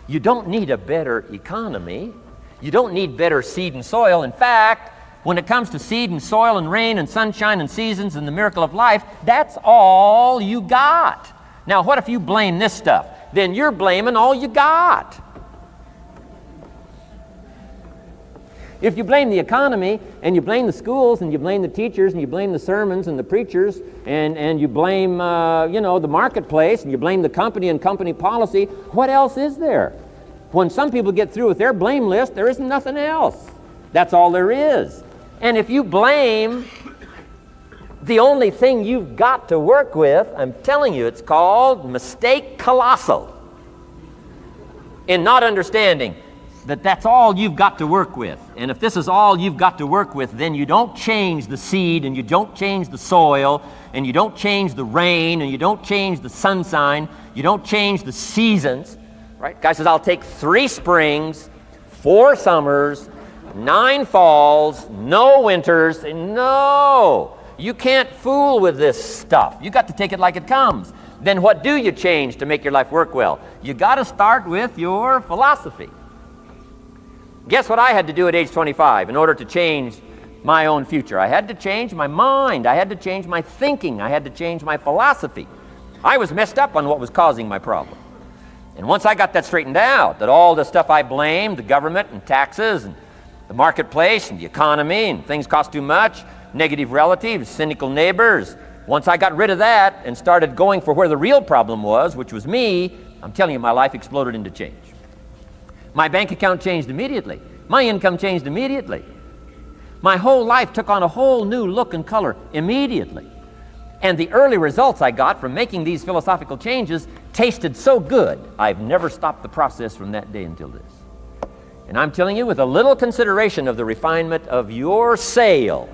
You don't need a better economy. You don't need better seed and soil. In fact, when it comes to seed and soil and rain and sunshine and seasons and the miracle of life, that's all you got. Now, what if you blame this stuff? Then you're blaming all you got. If you blame the economy, and you blame the schools, and you blame the teachers, and you blame the sermons and the preachers, and you blame, the marketplace, and you blame the company and company policy, what else is there? When some people get through with their blame list, there isn't nothing else. That's all there is. And if you blame the only thing you've got to work with, I'm telling you, it's called mistake colossal in not understanding that that's all you've got to work with. And if this is all you've got to work with, then you don't change the seed, and you don't change the soil, and you don't change the rain, and you don't change the sunshine, you don't change the seasons. Right? Guy says, I'll take 3 springs, 4 summers, 9 falls, no winters. No, you can't fool with this stuff. You got to take it like it comes. Then what do you change to make your life work well? You got to start with your philosophy. Guess what I had to do at age 25 in order to change my own future? I had to change my mind. I had to change my thinking. I had to change my philosophy. I was messed up on what was causing my problem. And once I got that straightened out, that all the stuff I blamed, the government and taxes and the marketplace and the economy and things cost too much, negative relatives, cynical neighbors, once I got rid of that and started going for where the real problem was, which was me, I'm telling you, my life exploded into change. My bank account changed immediately. My income changed immediately. My whole life took on a whole new look and color immediately. And the early results I got from making these philosophical changes tasted so good, I've never stopped the process from that day until this. And I'm telling you, with a little consideration of the refinement of your sail,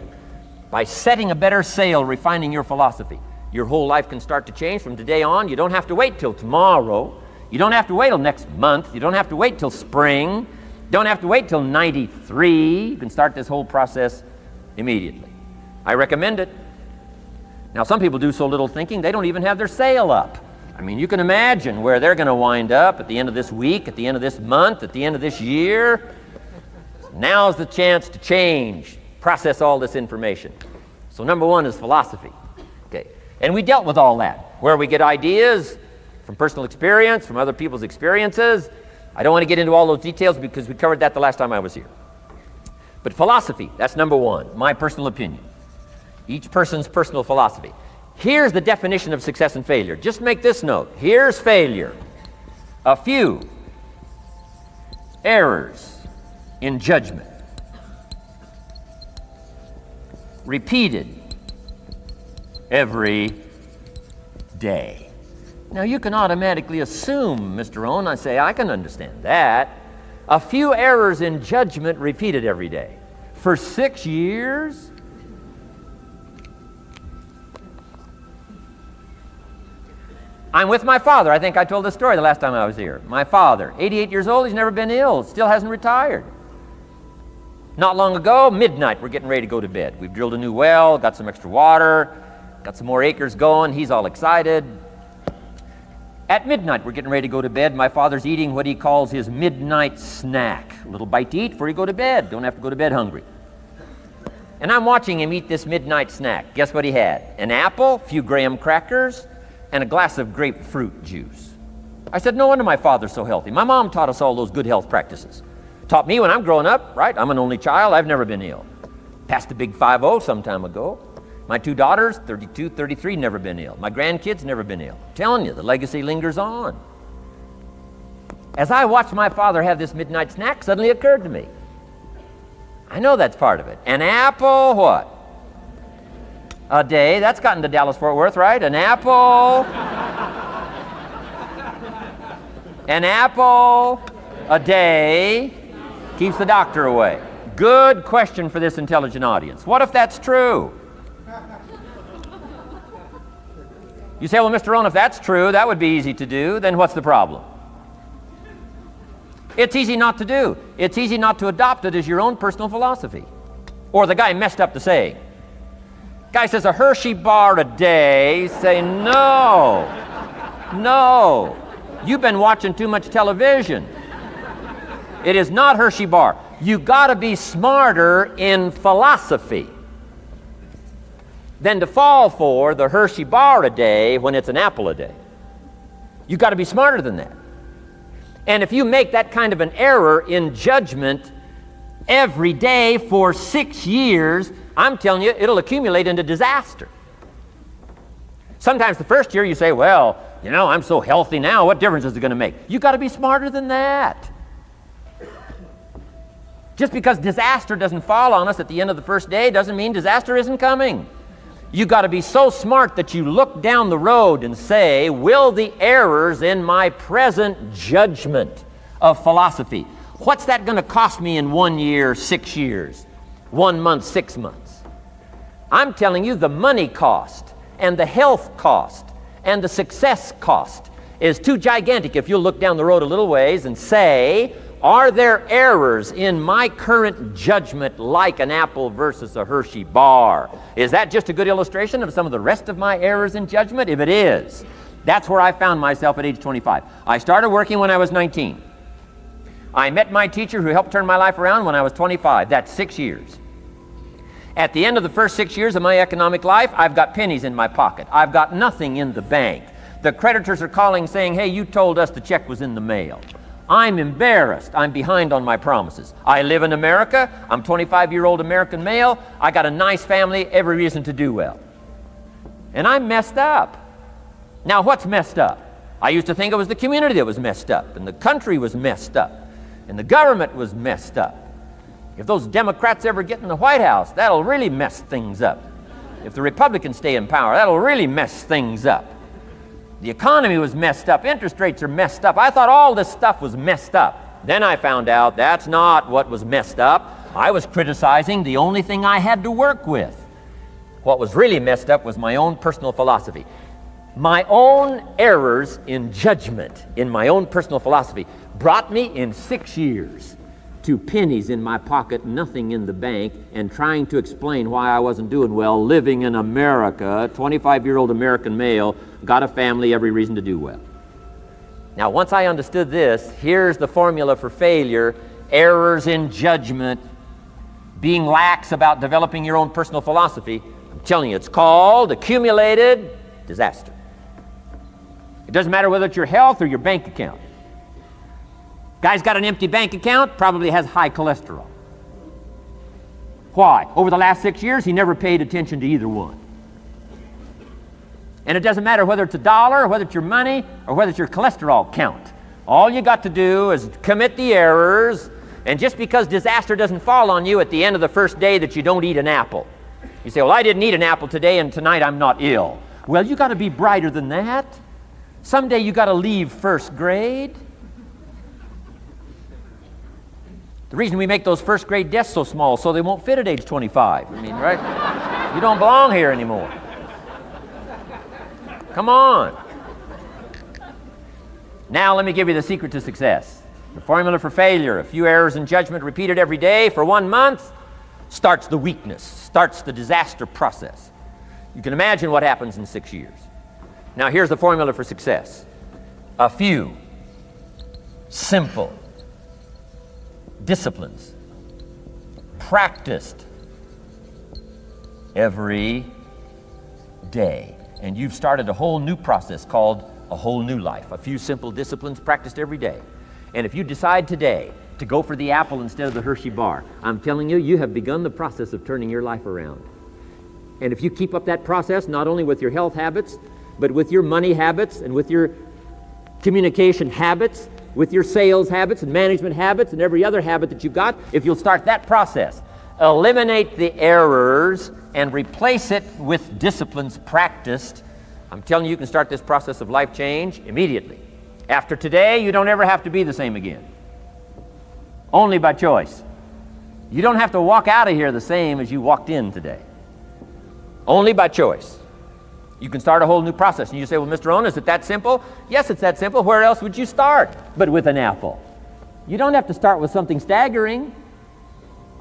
by setting a better sail, refining your philosophy, your whole life can start to change from today on. You don't have to wait till tomorrow. You don't have to wait till next month. You don't have to wait till spring. You don't have to wait till 93. You can start this whole process immediately. I recommend it. Now, some people do so little thinking, they don't even have their sail up. I mean, you can imagine where they're going to wind up at the end of this week, at the end of this month, at the end of this year. Now's the chance to change, process all this information. So number 1 is philosophy. Okay. And we dealt with all that, where we get ideas from personal experience, from other people's experiences. I don't want to get into all those details because we covered that the last time I was here. But philosophy, that's number 1, my personal opinion. Each person's personal philosophy. Here's the definition of success and failure. Just make this note. Here's failure. A few errors in judgment, repeated every day. Now, you can automatically assume, Mr. Rohn, I say, I can understand that. A few errors in judgment repeated every day. For 6 years? I'm with my father. I think I told this story the last time I was here. My father, 88 years old, he's never been ill, still hasn't retired. Not long ago, midnight, we're getting ready to go to bed. We've drilled a new well, got some extra water, got some more acres going. He's all excited. At midnight, we're getting ready to go to bed. My father's eating what he calls his midnight snack. A little bite to eat before you go to bed. Don't have to go to bed hungry. And I'm watching him eat this midnight snack. Guess what he had? An apple, a few graham crackers, and a glass of grapefruit juice. I said, no wonder my father's so healthy. My mom taught us all those good health practices. Taught me when I'm growing up, right? I'm an only child. I've never been ill. Passed the big 5-0 some time ago. My 2 daughters, 32, 33, never been ill. My grandkids, never been ill. I'm telling you, the legacy lingers on. As I watched my father have this midnight snack, suddenly occurred to me. I know that's part of it. An apple, what? A day. That's gotten to Dallas-Fort Worth, right? An apple. An apple a day keeps the doctor away. Good question for this intelligent audience. What if that's true? You say, well, Mr. Rohn, if that's true, that would be easy to do. Then what's the problem? It's easy not to do. It's easy not to adopt it as your own personal philosophy. Or the guy messed up the saying. Guy says a Hershey bar a day. Say, no. You've been watching too much television. It is not Hershey bar. You got to be smarter in philosophy than to fall for the Hershey bar a day when it's an apple a day. You got to be smarter than that. And if you make that kind of an error in judgment every day for 6 years, I'm telling you, it'll accumulate into disaster. Sometimes the first year you say, well, you know, I'm so healthy now, what difference is it going to make? You got to be smarter than that. Just because disaster doesn't fall on us at the end of the first day doesn't mean disaster isn't coming. You got to be so smart that you look down the road and say, will the errors in my present judgment of philosophy, what's that going to cost me in 1 year, 6 years, 1 month, 6 months? I'm telling you, the money cost and the health cost and the success cost is too gigantic if you'll look down the road a little ways and say, are there errors in my current judgment like an apple versus a Hershey bar? Is that just a good illustration of some of the rest of my errors in judgment? If it is, that's where I found myself at age 25. I started working when I was 19. I met my teacher who helped turn my life around when I was 25. That's 6 years. At the end of the first 6 years of my economic life, I've got pennies in my pocket. I've got nothing in the bank. The creditors are calling saying, hey, you told us the check was in the mail. I'm embarrassed. I'm behind on my promises. I live in America. I'm 25-year-old American male. I got a nice family, every reason to do well. And I'm messed up. Now, what's messed up? I used to think it was the community that was messed up, and the country was messed up, and the government was messed up. If those Democrats ever get in the White House, that'll really mess things up. If the Republicans stay in power, that'll really mess things up. The economy was messed up. Interest rates are messed up. I thought all this stuff was messed up. Then I found out that's not what was messed up. I was criticizing the only thing I had to work with. What was really messed up was my own personal philosophy. My own errors in judgment in my own personal philosophy brought me in 6 years to pennies in my pocket, nothing in the bank, and trying to explain why I wasn't doing well, living in America, 25-year-old American male, got a family, every reason to do well. Now, once I understood this, here's the formula for failure: errors in judgment, being lax about developing your own personal philosophy. I'm telling you, it's called accumulated disaster. It doesn't matter whether it's your health or your bank account. Guy's got an empty bank account, probably has high cholesterol. Why? Over the last 6 years, he never paid attention to either one. And it doesn't matter whether it's a dollar, or whether it's your money, or whether it's your cholesterol count. All you got to do is commit the errors, and just because disaster doesn't fall on you at the end of the first day that you don't eat an apple. You say, well, I didn't eat an apple today, and tonight I'm not ill. Well, you got to be brighter than that. Someday you got to leave first grade. The reason we make those first grade desks so small so they won't fit at age 25. I mean, right? You don't belong here anymore. Come on. Now let me give you the secret to success. The formula for failure: a few errors in judgment repeated every day for 1 month starts the weakness, starts the disaster process. You can imagine what happens in 6 years. Now here's the formula for success: a few simple disciplines practiced every day. And you've started a whole new process called a whole new life. A few simple disciplines practiced every day. And if you decide today to go for the apple instead of the Hershey bar, I'm telling you, you have begun the process of turning your life around. And if you keep up that process, not only with your health habits, but with your money habits and with your communication habits, with your sales habits and management habits and every other habit that you've got, if you'll start that process, eliminate the errors and replace it with disciplines practiced, I'm telling you, you can start this process of life change immediately. After today, you don't ever have to be the same again. Only by choice. You don't have to walk out of here the same as you walked in today. Only by choice. You can start a whole new process. And you say, well, Mr. Rohn, is it that simple? Yes, it's that simple. Where else would you start but with an apple? You don't have to start with something staggering.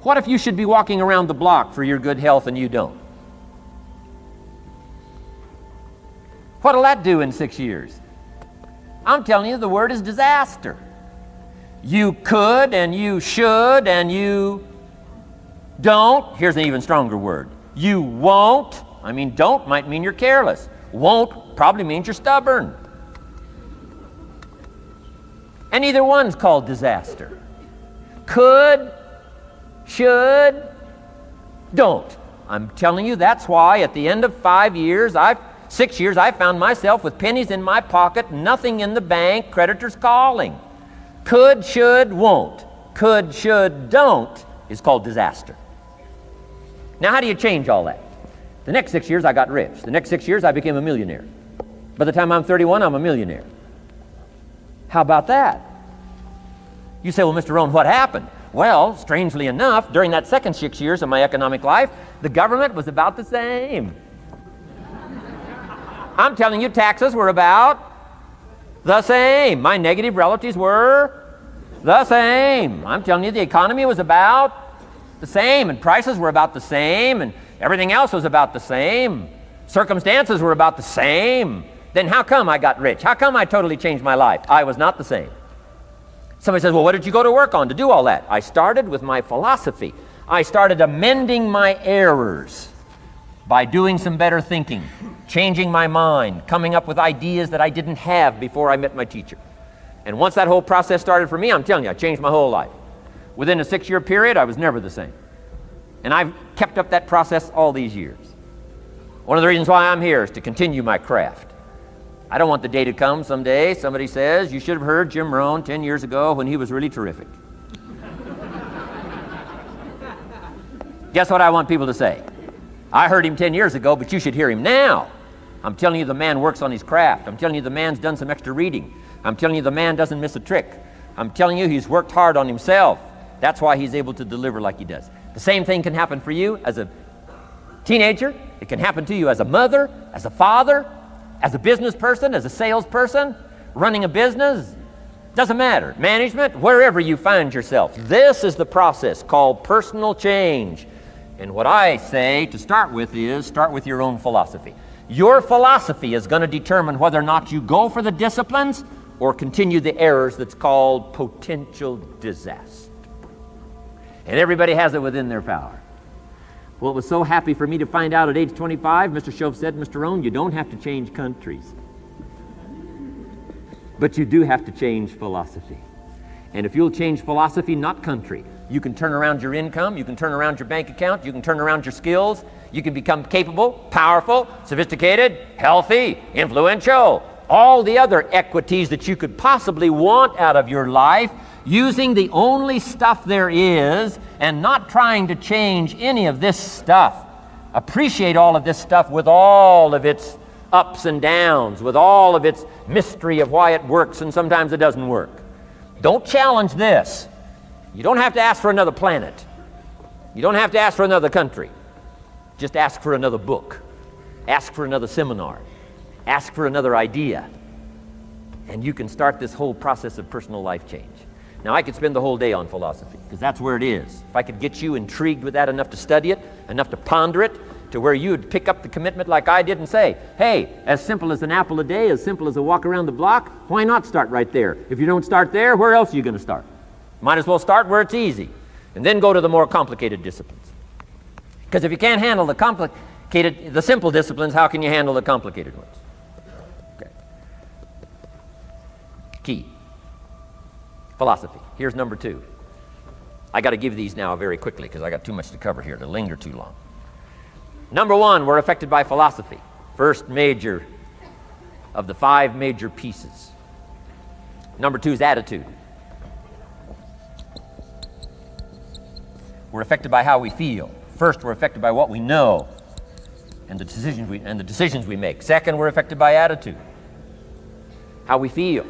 What if you should be walking around the block for your good health and you don't? What'll that do in 6 years? I'm telling you, the word is disaster. You could and you should and you don't. Here's an even stronger word. You won't. I mean, don't might mean you're careless. Won't probably means you're stubborn. And either one's called disaster. Could, should, don't. I'm telling you, that's why at the end of 6 years, I found myself with pennies in my pocket, nothing in the bank, creditors calling. Could, should, won't. Could, should, don't is called disaster. Now, how do you change all that? The next 6 years, I got rich. The next 6 years, I became a millionaire. By the time I'm 31, I'm a millionaire. How about that? You say, well, Mr. Rohn, what happened? Well, strangely enough, during that second 6 years of my economic life, the government was about the same. I'm telling you, taxes were about the same. My negative relatives were the same. I'm telling you, the economy was about the same, and prices were about the same, and everything else was about the same. Circumstances were about the same. Then how come I got rich? How come I totally changed my life? I was not the same. Somebody says, well, what did you go to work on to do all that? I started with my philosophy. I started amending my errors by doing some better thinking, changing my mind, coming up with ideas that I didn't have before I met my teacher. And once that whole process started for me, I'm telling you, I changed my whole life. Within a 6-year period, I was never the same. And I've kept up that process all these years. One of the reasons why I'm here is to continue my craft. I don't want the day to come someday somebody says, you should have heard Jim Rohn 10 years ago when he was really terrific. Guess what I want people to say? I heard him 10 years ago, but you should hear him now. I'm telling you, the man works on his craft. I'm telling you, the man's done some extra reading. I'm telling you, the man doesn't miss a trick. I'm telling you, he's worked hard on himself. That's why he's able to deliver like he does. The same thing can happen for you as a teenager. It can happen to you as a mother, as a father, as a business person, as a salesperson, running a business. Doesn't matter. Management, wherever you find yourself. This is the process called personal change. And what I say to start with is start with your own philosophy. Your philosophy is going to determine whether or not you go for the disciplines or continue the errors that's called potential disaster. And everybody has it within their power. Well, it was so happy for me to find out at age 25, Mr. Shove said, Mr. Rohn, you don't have to change countries. But you do have to change philosophy. And if you'll change philosophy, not country, you can turn around your income, you can turn around your bank account, you can turn around your skills, you can become capable, powerful, sophisticated, healthy, influential, all the other equities that you could possibly want out of your life, using the only stuff there is and not trying to change any of this stuff. Appreciate all of this stuff with all of its ups and downs, with all of its mystery of why it works and sometimes it doesn't work. Don't challenge this. You don't have to ask for another planet. You don't have to ask for another country. Just ask for another book. Ask for another seminar. Ask for another idea. And you can start this whole process of personal life change. Now, I could spend the whole day on philosophy, because that's where it is. If I could get you intrigued with that enough to study it, enough to ponder it, to where you would pick up the commitment like I did and say, hey, as simple as an apple a day, as simple as a walk around the block, why not start right there? If you don't start there, where else are you going to start? Might as well start where it's easy, and then go to the more complicated disciplines. Because if you can't handle the simple disciplines, how can you handle the complicated ones? Okay. Key. Philosophy. Here's number 2. I got to give these now very quickly because I got too much to cover here to linger too long. Number one, we're affected by philosophy. First major of the 5 major pieces. Number 2 is attitude. We're affected by how we feel. First, we're affected by what we know and the decisions we make. Second, we're affected by attitude, how we feel.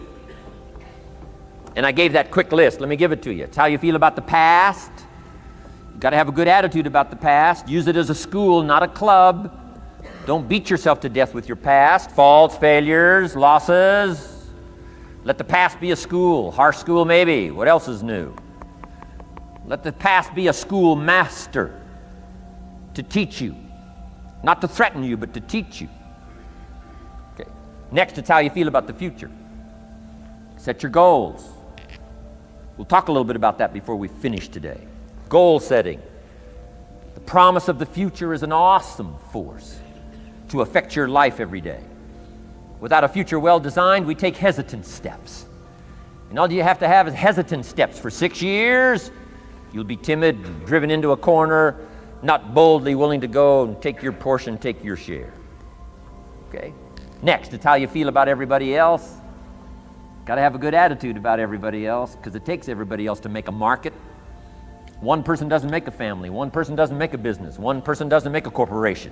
And I gave that quick list. Let me give it to you. It's how you feel about the past. You've got to have a good attitude about the past. Use it as a school, not a club. Don't beat yourself to death with your past. Faults, failures, losses. Let the past be a school. Harsh school maybe. What else is new? Let the past be a school master to teach you. Not to threaten you, but to teach you. Okay. Next, it's how you feel about the future. Set your goals. We'll talk a little bit about that before we finish today. Goal setting. The promise of the future is an awesome force to affect your life every day. Without a future well designed, we take hesitant steps. And all you have to have is hesitant steps for 6 years. You'll be timid, driven into a corner, not boldly willing to go and take your portion, take your share. Okay? Next, it's how you feel about everybody else. Got to have a good attitude about everybody else, because it takes everybody else to make a market. One person doesn't make a family. One person doesn't make a business. One person doesn't make a corporation.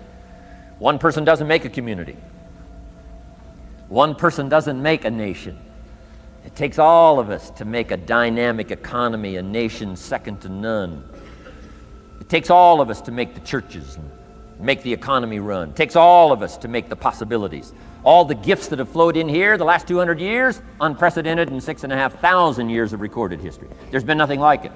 One person doesn't make a community. One person doesn't make a nation. It takes all of us to make a dynamic economy, a nation second to none. It takes all of us to make the churches and make the economy run. It takes all of us to make the possibilities. All the gifts that have flowed in here the last 200 years, unprecedented in 6,500 years of recorded history. There's been nothing like it.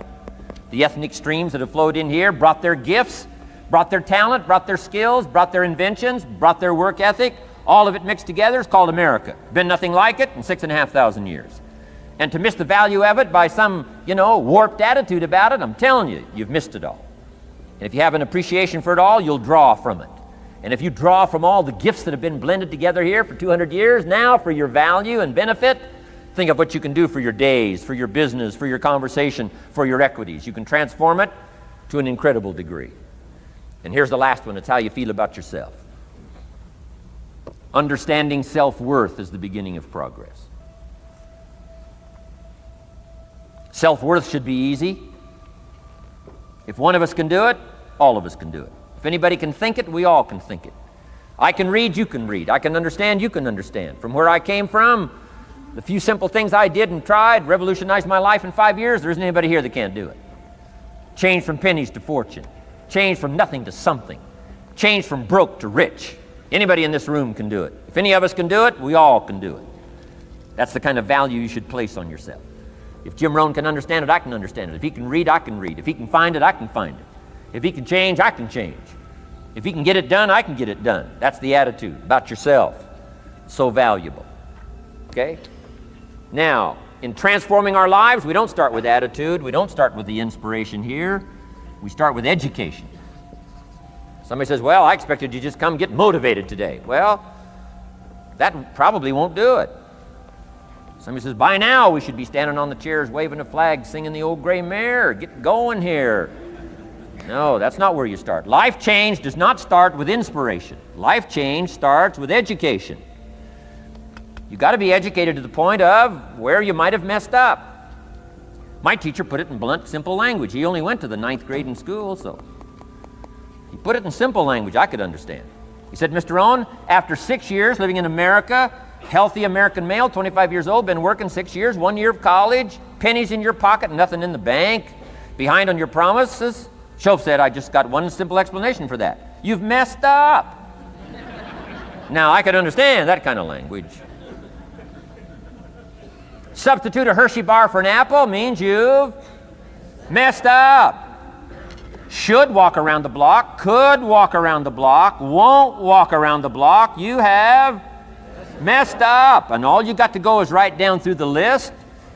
The ethnic streams that have flowed in here brought their gifts, brought their talent, brought their skills, brought their inventions, brought their work ethic. All of it mixed together is called America. Been nothing like it in 6,500 years. And to miss the value of it by some, warped attitude about it, I'm telling you, you've missed it all. And if you have an appreciation for it all, you'll draw from it. And if you draw from all the gifts that have been blended together here for 200 years, now for your value and benefit, think of what you can do for your days, for your business, for your conversation, for your equities. You can transform it to an incredible degree. And here's the last one. It's how you feel about yourself. Understanding self-worth is the beginning of progress. Self-worth should be easy. If one of us can do it, all of us can do it. If anybody can think it, we all can think it. I can read, you can read. I can understand, you can understand. From where I came from, the few simple things I did and tried revolutionized my life in 5 years. There isn't anybody here that can't do it. Change from pennies to fortune. Change from nothing to something. Change from broke to rich. Anybody in this room can do it. If any of us can do it, we all can do it. That's the kind of value you should place on yourself. If Jim Rohn can understand it, I can understand it. If he can read, I can read. If he can find it, I can find it. If he can change, I can change. If he can get it done, I can get it done. That's the attitude about yourself. So valuable. Okay? Now, in transforming our lives, we don't start with attitude. We don't start with the inspiration here. We start with education. Somebody says, well, I expected you to just come get motivated today. Well, that probably won't do it. Somebody says, by now we should be standing on the chairs, waving a flag, singing the old gray mare. Get going here. No, that's not where you start. Life change does not start with inspiration. Life change starts with education. You've got to be educated to the point of where you might have messed up. My teacher put it in blunt, simple language. He only went to the 9th grade in school, so he put it in simple language I could understand. He said, Mr. Rohn, after 6 years living in America, healthy American male, 25 years old, been working 6 years, 1 year of college, pennies in your pocket, nothing in the bank, behind on your promises. Shoaff said, I just got one simple explanation for that. You've messed up. Now, I could understand that kind of language. Substitute a Hershey bar for an apple means you've messed up. Should walk around the block, could walk around the block, won't walk around the block. You have messed up. And all you got to go is right down through the list.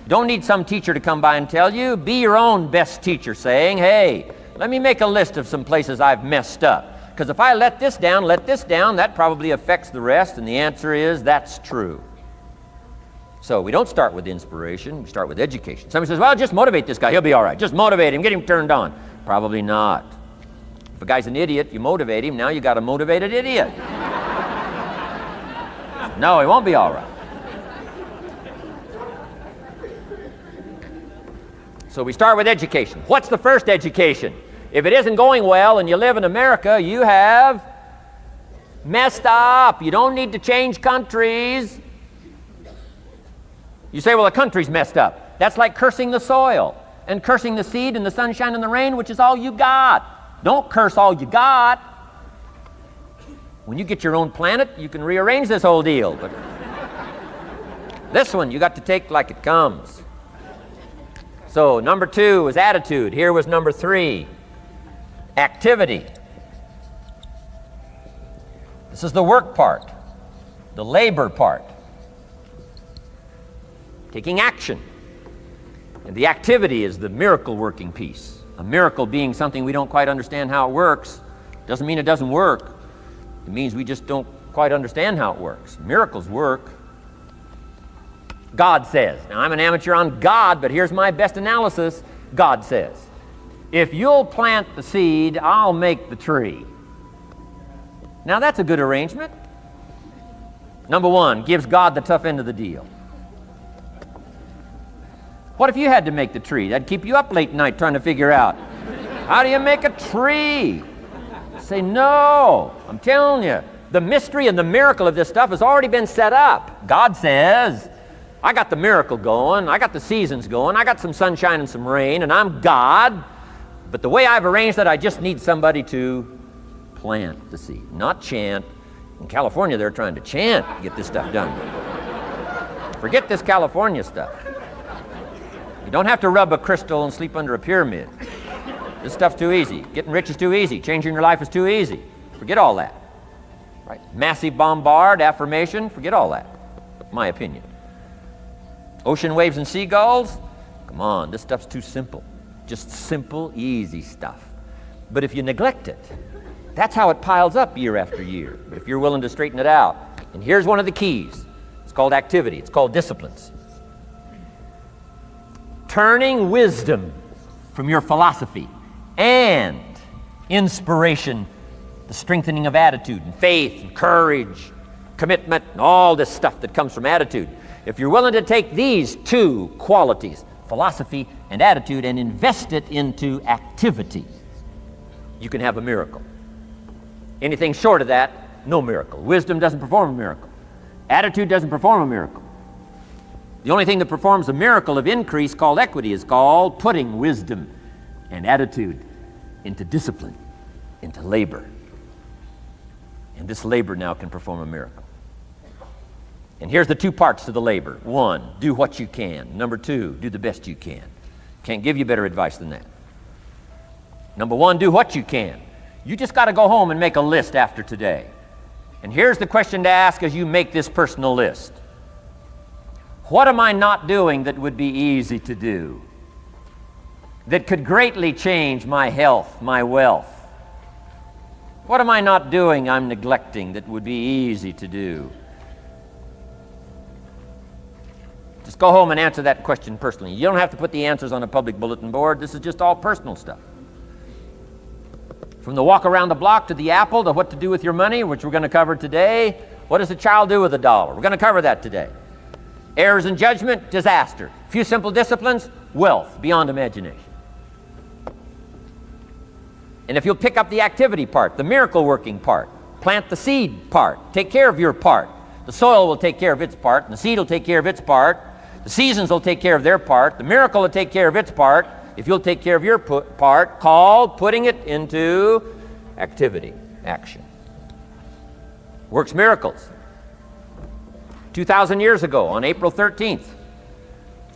Don't need some teacher to come by and tell you. Be your own best teacher, saying, hey, let me make a list of some places I've messed up. Because if I let this down, that probably affects the rest. And the answer is, that's true. So we don't start with inspiration, we start with education. Somebody says, well, just motivate this guy, he'll be all right. Just motivate him, get him turned on. Probably not. If a guy's an idiot, you motivate him. Now you got a motivated idiot. No, he won't be all right. So we start with education. What's the first education? If it isn't going well and you live in America, you have messed up. You don't need to change countries. You say, well, the country's messed up. That's like cursing the soil and cursing the seed and the sunshine and the rain, which is all you got. Don't curse all you got. When you get your own planet, you can rearrange this whole deal. But this one, you got to take like it comes. So number 2 was attitude. Here was number 3, activity. This is the work part, the labor part. Taking action. And the activity is the miracle working piece. A miracle being something we don't quite understand how it works. Doesn't mean it doesn't work. It means we just don't quite understand how it works. Miracles work. God says. Now, I'm an amateur on God, but here's my best analysis. God says, if you'll plant the seed, I'll make the tree. Now, that's a good arrangement. Number 1, gives God the tough end of the deal. What if you had to make the tree? That'd keep you up late night trying to figure out, how do you make a tree? Say, no, I'm telling you, the mystery and the miracle of this stuff has already been set up. God says, I got the miracle going, I got the seasons going, I got some sunshine and some rain, and I'm God, but the way I've arranged that, I just need somebody to plant the seed, not chant. In California, they're trying to chant to get this stuff done. Forget this California stuff. You don't have to rub a crystal and sleep under a pyramid. This stuff's too easy. Getting rich is too easy. Changing your life is too easy. Forget all that. Right? Massive bombard, affirmation, forget all that. My opinion. Ocean waves and seagulls, come on, this stuff's too simple. Just simple, easy stuff. But if you neglect it, that's how it piles up year after year. But if you're willing to straighten it out, and here's one of the keys. It's called activity. It's called disciplines. Turning wisdom from your philosophy and inspiration, the strengthening of attitude and faith and courage, commitment, and all this stuff that comes from attitude. If you're willing to take these 2 qualities, philosophy and attitude, and invest it into activity, you can have a miracle. Anything short of that, no miracle. Wisdom doesn't perform a miracle. Attitude doesn't perform a miracle. The only thing that performs a miracle of increase called equity is called putting wisdom and attitude into discipline, into labor. And this labor now can perform a miracle. And here's the 2 parts to the labor. 1, do what you can. Number 2, do the best you can. Can't give you better advice than that. Number 1, do what you can. You just got to go home and make a list after today. And here's the question to ask as you make this personal list. What am I not doing that would be easy to do? That could greatly change my health, my wealth? What am I not doing I'm neglecting that would be easy to do? Just go home and answer that question personally. You don't have to put the answers on a public bulletin board. This is just all personal stuff. From the walk around the block to the apple to what to do with your money, which we're going to cover today. What does a child do with $1? We're going to cover that today. Errors in judgment, disaster. Few simple disciplines, wealth beyond imagination. And if you'll pick up the activity part, the miracle working part, plant the seed part, take care of your part. The soil will take care of its part, and the seed will take care of its part. The seasons will take care of their part. The miracle will take care of its part. If you'll take care of your part, called putting it into activity, action. Works miracles. 2,000 years ago, on April 13th,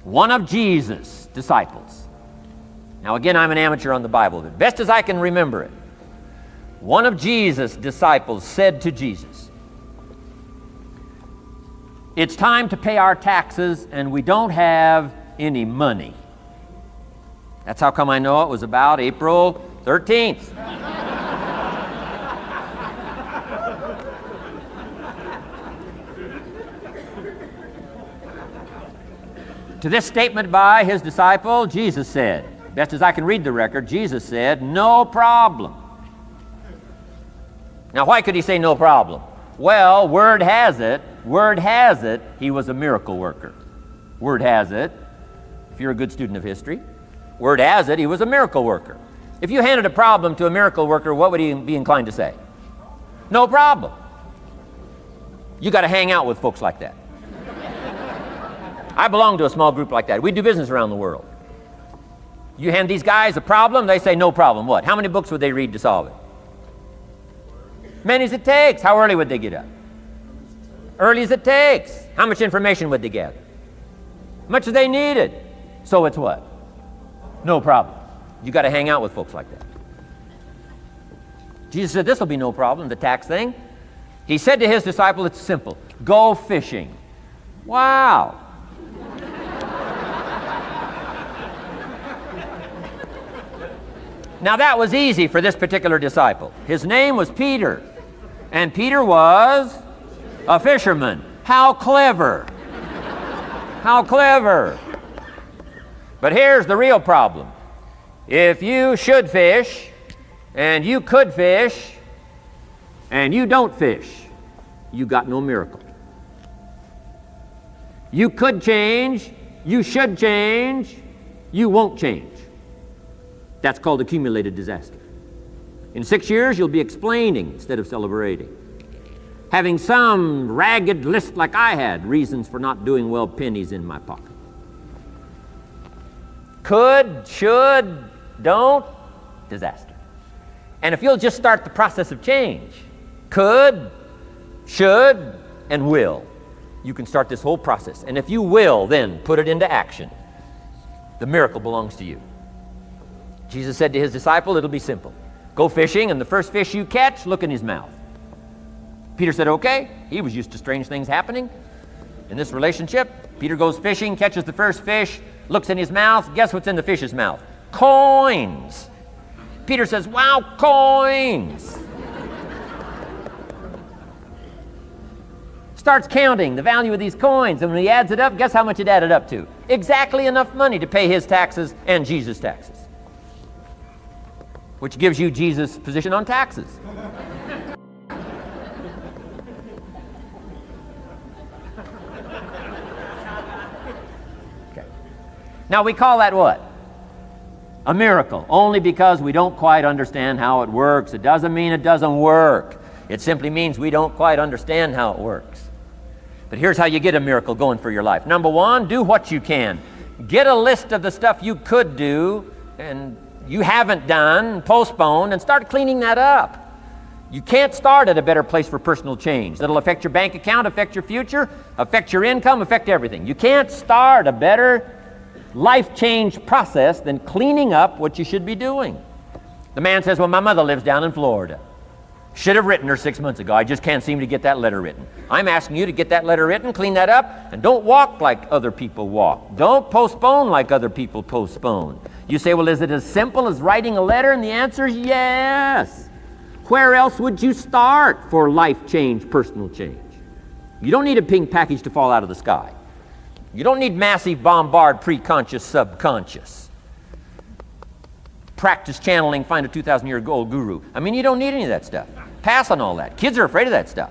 one of Jesus' disciples. Now again, I'm an amateur on the Bible, but best as I can remember it, one of Jesus' disciples said to Jesus, "It's time to pay our taxes and we don't have any money." That's how come I know it was about April 13th. To this statement by his disciple, Jesus said, best as I can read the record, Jesus said, "No problem. Now, why could he say no problem? Well, word has it, he was a miracle worker. Word has it, if you're a good student of history, word has it, he was a miracle worker. If you handed a problem to a miracle worker, what would he be inclined to say? No problem. You got to hang out with folks like that. I belong to a small group like that. We do business around the world. You hand these guys a problem, they say no problem. What? How many books would they read to solve it? Many as it takes. How early would they get up? Early as it takes. How much information would they gather? Much as they needed. So it's what? No problem. You got to hang out with folks like that. Jesus said, this will be no problem, the tax thing. He said to his disciple, it's simple. Go fishing. Wow. Now that was easy for this particular disciple. His name was Peter, and Peter was a fisherman. How clever. How clever. But here's the real problem. If you should fish, and you could fish, and you don't fish, you got no miracle. You could change, you should change, you won't change. That's called accumulated disaster. In 6 years, you'll be explaining instead of celebrating. Having some ragged list like I had, reasons for not doing well, pennies in my pocket. Could, should, don't, disaster. And if you'll just start the process of change, could, should, and will, you can start this whole process. And if you will, then put it into action. The miracle belongs to you. Jesus said to his disciple, it'll be simple. Go fishing, and the first fish you catch, look in his mouth. Peter said, okay. He was used to strange things happening in this relationship. Peter goes fishing, catches the first fish, looks in his mouth. Guess what's in the fish's mouth? Coins. Peter says, wow, coins. Starts counting the value of these coins, and when he adds it up, guess how much it added up to? Exactly enough money to pay his taxes and Jesus' taxes. Which gives you Jesus' position on taxes. Okay. Now we call that what? A miracle, only because we don't quite understand how it works. It doesn't mean it doesn't work. It simply means we don't quite understand how it works. But here's how you get a miracle going for your life. Number one, do what you can. Get a list of the stuff you could do and you haven't done, postponed, and start cleaning that up. You can't start at a better place for personal change. That'll affect your bank account, affect your future, affect your income, affect everything. You can't start a better life change process than cleaning up what you should be doing. The man says, well, my mother lives down in Florida. Should have written her 6 months ago. I just can't seem to get that letter written. I'm asking you to get that letter written, clean that up, and don't walk like other people walk. Don't postpone like other people postpone. You say, well, is it as simple as writing a letter? And the answer is yes. Where else would you start for life change, personal change? You don't need a pink package to fall out of the sky. You don't need massive bombard, pre-conscious, subconscious. Practice channeling, find a 2,000-year-old guru. I mean, you don't need any of that stuff. Pass on all that. Kids are afraid of that stuff.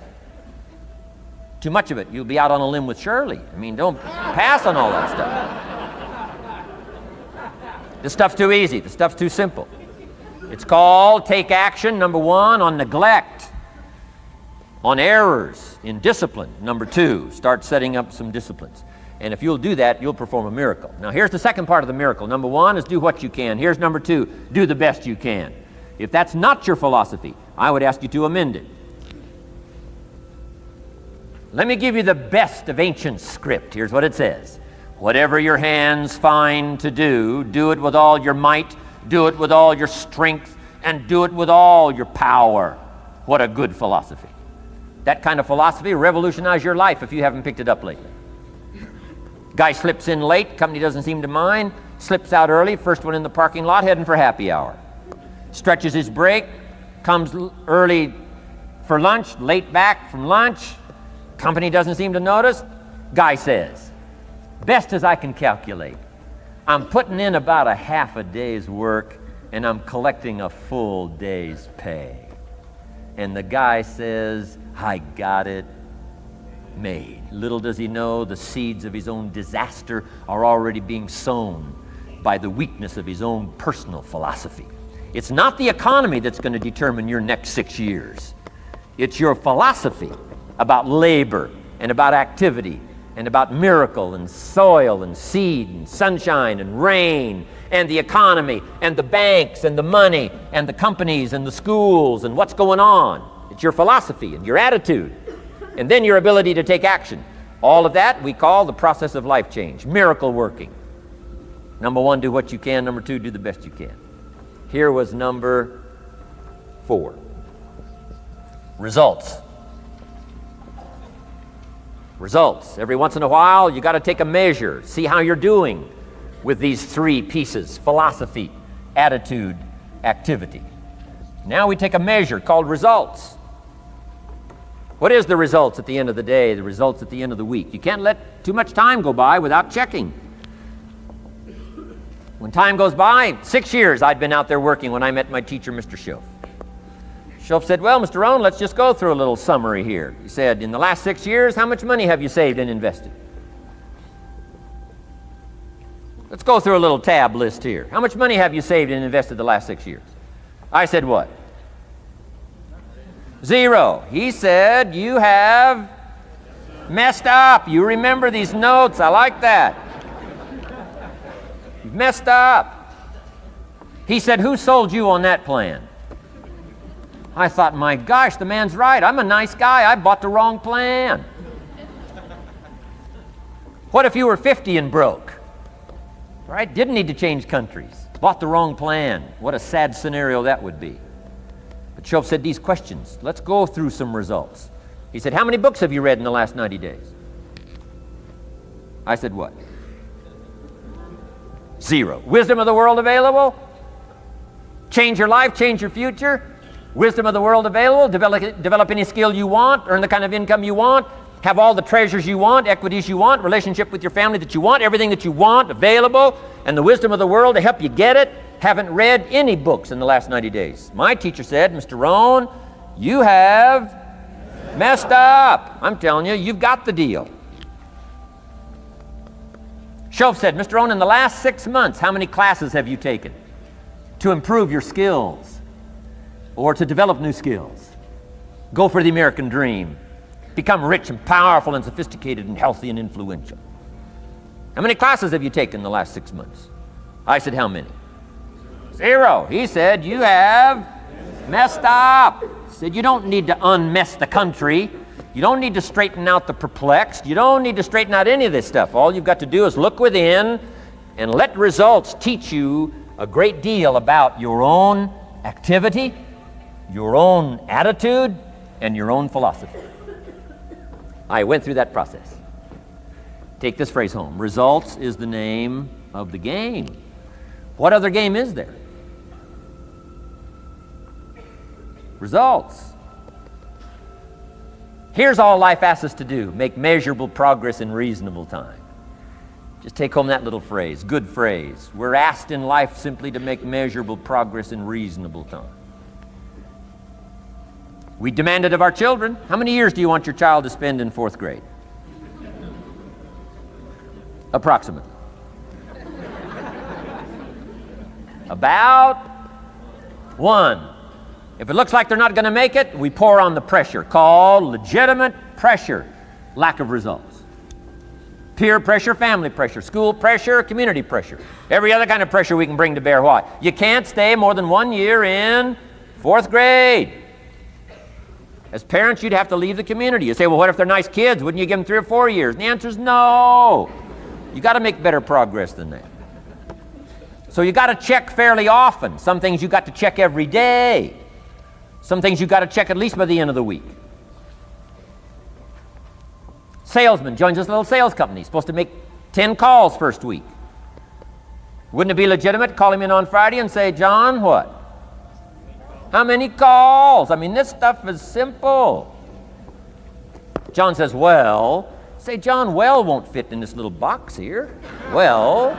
Too much of it, you'll be out on a limb with Shirley. I mean, don't pass on all that stuff. This stuff's too easy. This stuff's too simple. It's called take action, number one, on neglect, on errors, in discipline. Number two, start setting up some disciplines. And if you'll do that, you'll perform a miracle. Now, here's the second part of the miracle. Number one is do what you can. Here's number two, do the best you can. If that's not your philosophy, I would ask you to amend it. Let me give you the best of ancient script. Here's what it says. Whatever your hands find to do, do it with all your might, do it with all your strength, and do it with all your power. What a good philosophy. That kind of philosophy will revolutionize your life if you haven't picked it up lately. Guy slips in late, company doesn't seem to mind, slips out early, first one in the parking lot, heading for happy hour. Stretches his break, comes early for lunch, late back from lunch, company doesn't seem to notice. Guy says, best as I can calculate, I'm putting in about a half a day's work and I'm collecting a full day's pay. And the guy says, I got it made. Little does he know the seeds of his own disaster are already being sown by the weakness of his own personal philosophy. It's not the economy that's going to determine your next 6 years. It's your philosophy about labor and about activity and about miracle and soil and seed and sunshine and rain and the economy and the banks and the money and the companies and the schools and what's going on. It's your philosophy and your attitude and then your ability to take action. All of that we call the process of life change, miracle working. Number 1, do what you can. Number 2, do the best you can. Here was number 4. Results. Results. Every once in a while, you got to take a measure, see how you're doing with these 3 pieces: philosophy, attitude, activity. Now we take a measure called results. What is the results at the end of the day, the results at the end of the week? You can't let too much time go by without checking. When time goes by, 6 years I'd been out there working when I met my teacher, Mr. Schoaf. Schoaf said, well, Mr. Rohn, let's just go through a little summary here. He said, in the last 6 years, how much money have you saved and invested? Let's go through a little tab list here. How much money have you saved and invested the last 6 years? I said, what? 0. He said, you have messed up. You remember these notes. I like that. You've messed up. He said, who sold you on that plan? I thought, my gosh, the man's right. I'm a nice guy. I bought the wrong plan. What if you were 50 and broke? Right? Didn't need to change countries. Bought the wrong plan. What a sad scenario that would be. But Schoaf said these questions. Let's go through some results. He said, how many books have you read in the last 90 days? I said, what? 0. Wisdom of the world available? Change your life, change your future? Wisdom of the world available? Develop any skill you want, earn the kind of income you want, have all the treasures you want, equities you want, relationship with your family that you want, everything that you want available, and the wisdom of the world to help you get it. Haven't read any books in the last 90 days. My teacher said, Mr. Rohn, you have messed up. I'm telling you, you've got the deal. Schoaf said, Mr. Rohn, in the last 6 months, how many classes have you taken to improve your skills or to develop new skills? Go for the American dream. Become rich and powerful and sophisticated and healthy and influential. How many classes have you taken in the last 6 months? I said, how many? 0. He said, you have messed up. He said, you don't need to unmess the country. You don't need to straighten out the perplexed. You don't need to straighten out any of this stuff. All you've got to do is look within and let results teach you a great deal about your own activity, your own attitude, and your own philosophy. I went through that process. Take this phrase home. Results is the name of the game. What other game is there? Results. Here's all life asks us to do: make measurable progress in reasonable time. Just take home that little phrase, good phrase. We're asked in life simply to make measurable progress in reasonable time. We demand it of our children. How many years do you want your child to spend in 4th grade? Approximately. About 1. If it looks like they're not going to make it, we pour on the pressure, called legitimate pressure, lack of results. Peer pressure, family pressure, school pressure, community pressure. Every other kind of pressure we can bring to bear. Why? You can't stay more than 1 year in 4th grade. As parents, you'd have to leave the community. You say, well, what if they're nice kids? Wouldn't you give them 3 or 4 years? And the answer is no. You got to make better progress than that. So you got to check fairly often. Some things you got to check every day. Some things you got to check at least by the end of the week. Salesman joins this little sales company. Supposed to make 10 calls first week. Wouldn't it be legitimate to call him in on Friday and say, John, what? How many calls? I mean, this stuff is simple. John says, well. Say, John, well won't fit in this little box here. Well.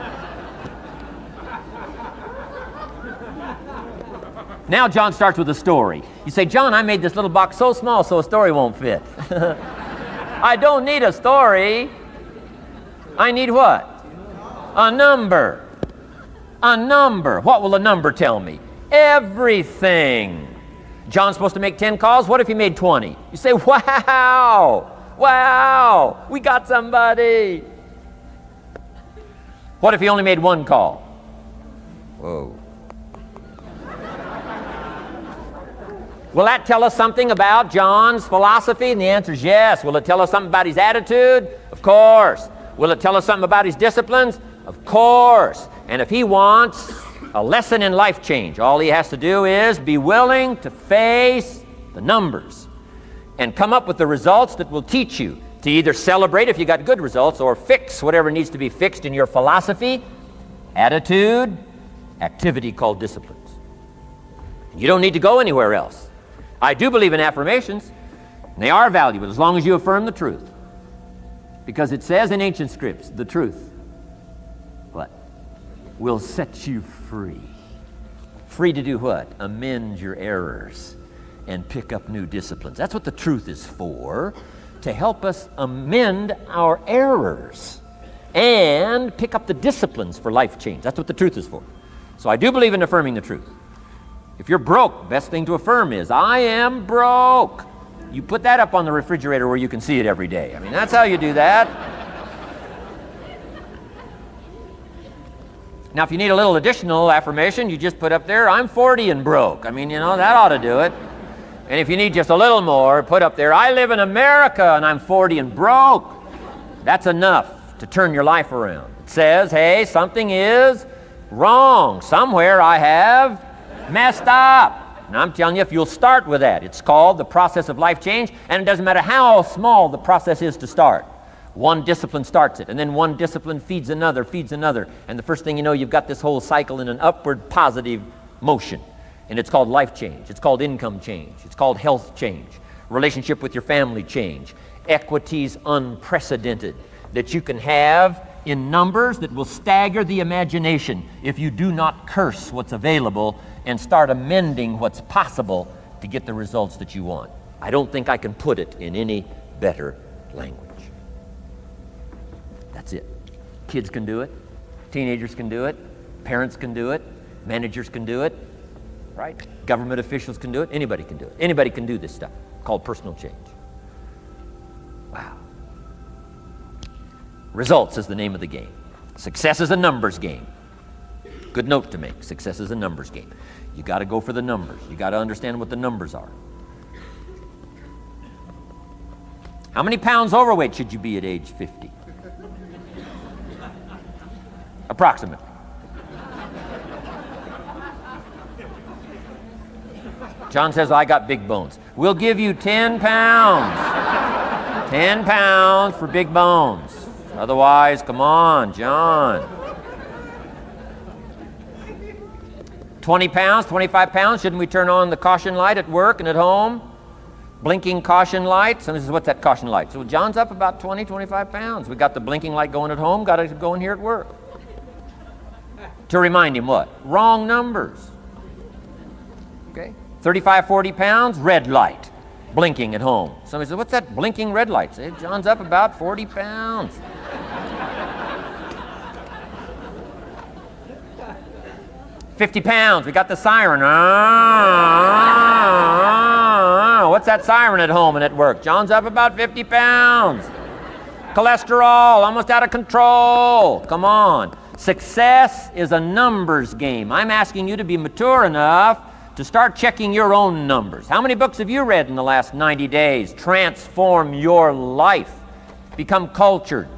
Now John starts with a story. You say, John, I made this little box so small so a story won't fit. I don't need a story. I need what? A number. A number. What will a number tell me? Everything. John's supposed to make 10 calls. What if he made 20? You say, wow, wow, we got somebody. What if he only made 1 call? Whoa. Will that tell us something about John's philosophy? And the answer is yes. Will it tell us something about his attitude? Of course. Will it tell us something about his disciplines? Of course. And if he wants a lesson in life change, all he has to do is be willing to face the numbers and come up with the results that will teach you to either celebrate if you got good results or fix whatever needs to be fixed in your philosophy, attitude, activity called disciplines. You don't need to go anywhere else. I do believe in affirmations, and they are valuable as long as you affirm the truth. Because it says in ancient scripts, the truth, what? Will set you free. Free to do what? Amend your errors and pick up new disciplines. That's what the truth is for, to help us amend our errors and pick up the disciplines for life change. That's what the truth is for. So I do believe in affirming the truth. If you're broke, best thing to affirm is, I am broke. You put that up on the refrigerator where you can see it every day. I mean, that's how you do that. Now, if you need a little additional affirmation, you just put up there, I'm 40 and broke. I mean, you know, that ought to do it. And if you need just a little more, put up there, I live in America and I'm 40 and broke. That's enough to turn your life around. It says, hey, something is wrong. Somewhere I have messed up. And I'm telling you, if you'll start with that, it's called the process of life change, and it doesn't matter how small the process is to start. One discipline starts it, and then one discipline feeds another, and the first thing you know, you've got this whole cycle in an upward positive motion. And it's called life change. It's called income change. It's called health change. Relationship with your family change. Equities unprecedented that you can have in numbers that will stagger the imagination if you do not curse what's available and start amending what's possible to get the results that you want. I don't think I can put it in any better language. That's it. Kids can do it. Teenagers can do it. Parents can do it. Managers can do it. Right? Government officials can do it. Anybody can do it. Anybody can do this stuff called personal change. Wow. Results is the name of the game. Success is a numbers game. Good note to make. Success is a numbers game. You got to go for the numbers. You got to understand what the numbers are. How many pounds overweight should you be at age 50? Approximately. John says, I got big bones. We'll give you 10 pounds. 10 pounds for big bones. Otherwise, come on, John. 20 pounds, 25 pounds, shouldn't we turn on the caution light at work and at home? Blinking caution light. Somebody says, what's that caution light? So John's up about 20, 25 pounds. We got the blinking light going at home, got it going here at work. To remind him what? Wrong numbers. Okay? 35, 40 pounds, red light, blinking at home. Somebody says, what's that blinking red light? Say, John's up about 40 pounds. 50 pounds, we got the siren. What's that siren at home and at work? John's up about 50 pounds. Cholesterol, almost out of control. Come on. Success is a numbers game. I'm asking you to be mature enough to start checking your own numbers. How many books have you read in the last 90 days? Transform your life. Become cultured,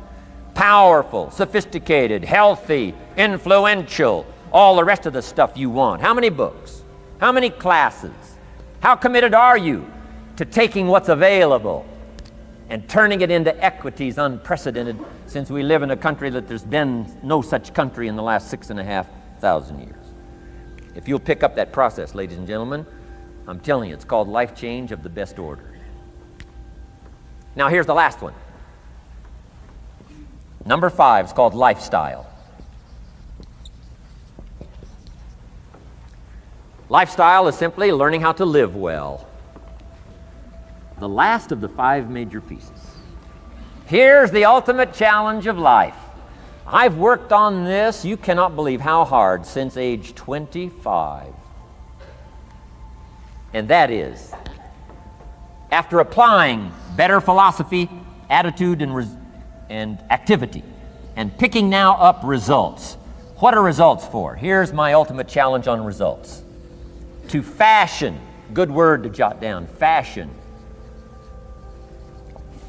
powerful, sophisticated, healthy, influential, all the rest of the stuff you want. How many books? How many classes? How committed are you to taking what's available and turning it into equities unprecedented, since we live in a country that there's been no such country in the last 6,500 years? If you'll pick up that process, ladies and gentlemen, I'm telling you, it's called life change of the best order. Now here's the last one. Number 5 is called lifestyle. Lifestyle is simply learning how to live well. The last of the 5 major pieces. Here's the ultimate challenge of life. I've worked on this, you cannot believe how hard, since age 25. And that is, after applying better philosophy, attitude, and activity, and picking now up results. What are results for? Here's my ultimate challenge on results. To fashion, good word to jot down, fashion.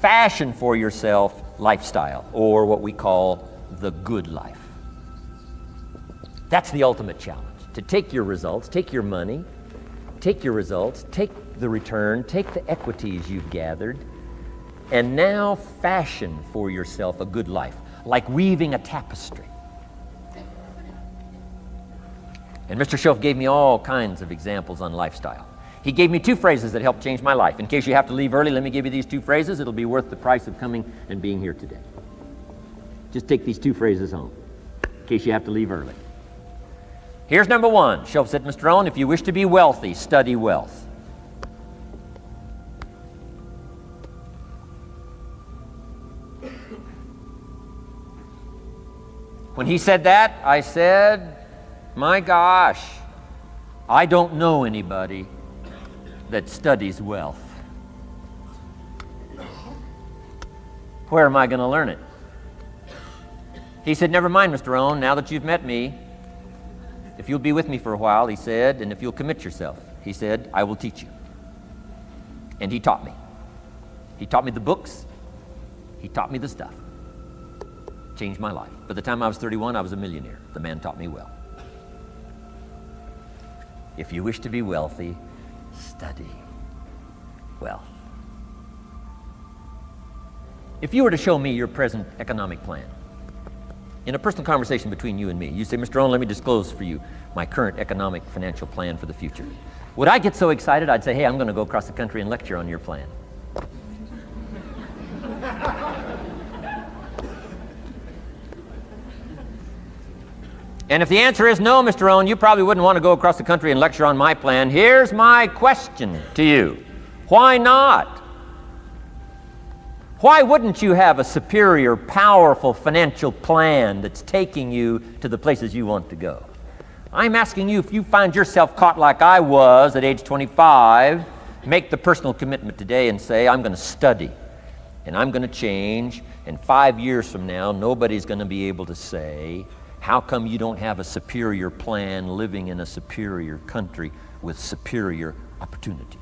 Fashion for yourself lifestyle, or what we call the good life. That's the ultimate challenge. To take your results, take your money, take your results, take the return, take the equities you've gathered, and now fashion for yourself a good life, like weaving a tapestry. And Mr. Shoaff gave me all kinds of examples on lifestyle. He gave me 2 phrases that helped change my life. In case you have to leave early, let me give you these 2 phrases. It'll be worth the price of coming and being here today. Just take these 2 phrases home, in case you have to leave early. Here's number 1. Shoaff said, Mr. Rohn, if you wish to be wealthy, study wealth. When he said that, I said, my gosh, I don't know anybody that studies wealth. Where am I going to learn it? He said, never mind, Mr. Rohn, now that you've met me, if you'll be with me for a while, he said, and if you'll commit yourself, he said, I will teach you. And he taught me. He taught me the books. He taught me the stuff. Changed my life. By the time I was 31, I was a millionaire. The man taught me well. If you wish to be wealthy, study wealth. If you were to show me your present economic plan, in a personal conversation between you and me, you say, Mr. Rohn, let me disclose for you my current economic financial plan for the future. Would I get so excited, I'd say, hey, I'm going to go across the country and lecture on your plan. And if the answer is no, Mr. Rohn, you probably wouldn't want to go across the country and lecture on my plan. Here's my question to you. Why not? Why wouldn't you have a superior, powerful financial plan that's taking you to the places you want to go? I'm asking you, if you find yourself caught like I was at age 25, make the personal commitment today and say, I'm going to study and I'm going to change, and 5 years from now, nobody's going to be able to say, how come you don't have a superior plan living in a superior country with superior opportunity?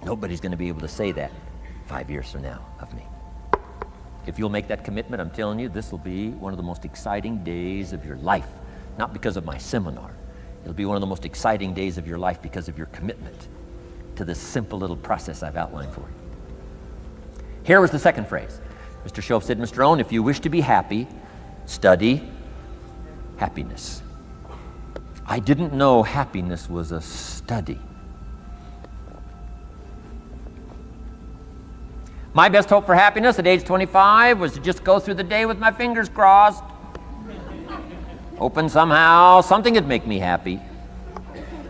Nobody's going to be able to say that 5 years from now of me. If you'll make that commitment, I'm telling you, this will be one of the most exciting days of your life. Not because of my seminar. It'll be one of the most exciting days of your life because of your commitment to this simple little process I've outlined for you. Here was the second phrase. Mr. Shoaff said, Mr. Rohn, if you wish to be happy, study happiness. I didn't know happiness was a study. My best hope for happiness at age 25 was to just go through the day with my fingers crossed. Hoping somehow something would make me happy.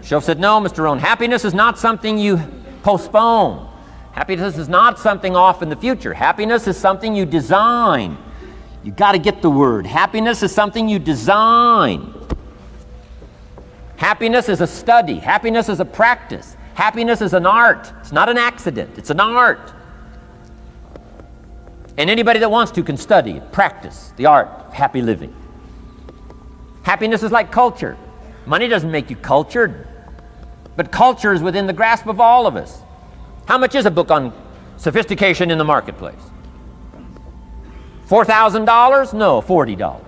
Shoaff said, no, Mr. Rohn, happiness is not something you postpone. Happiness is not something off in the future. Happiness is something you design. You got to get the word. Happiness is something you design. Happiness is a study. Happiness is a practice. Happiness is an art. It's not an accident. It's an art. And anybody that wants to can study, practice the art of happy living. Happiness is like culture. Money doesn't make you cultured, but culture is within the grasp of all of us. How much is a book on sophistication in the marketplace? $4,000? No, $40.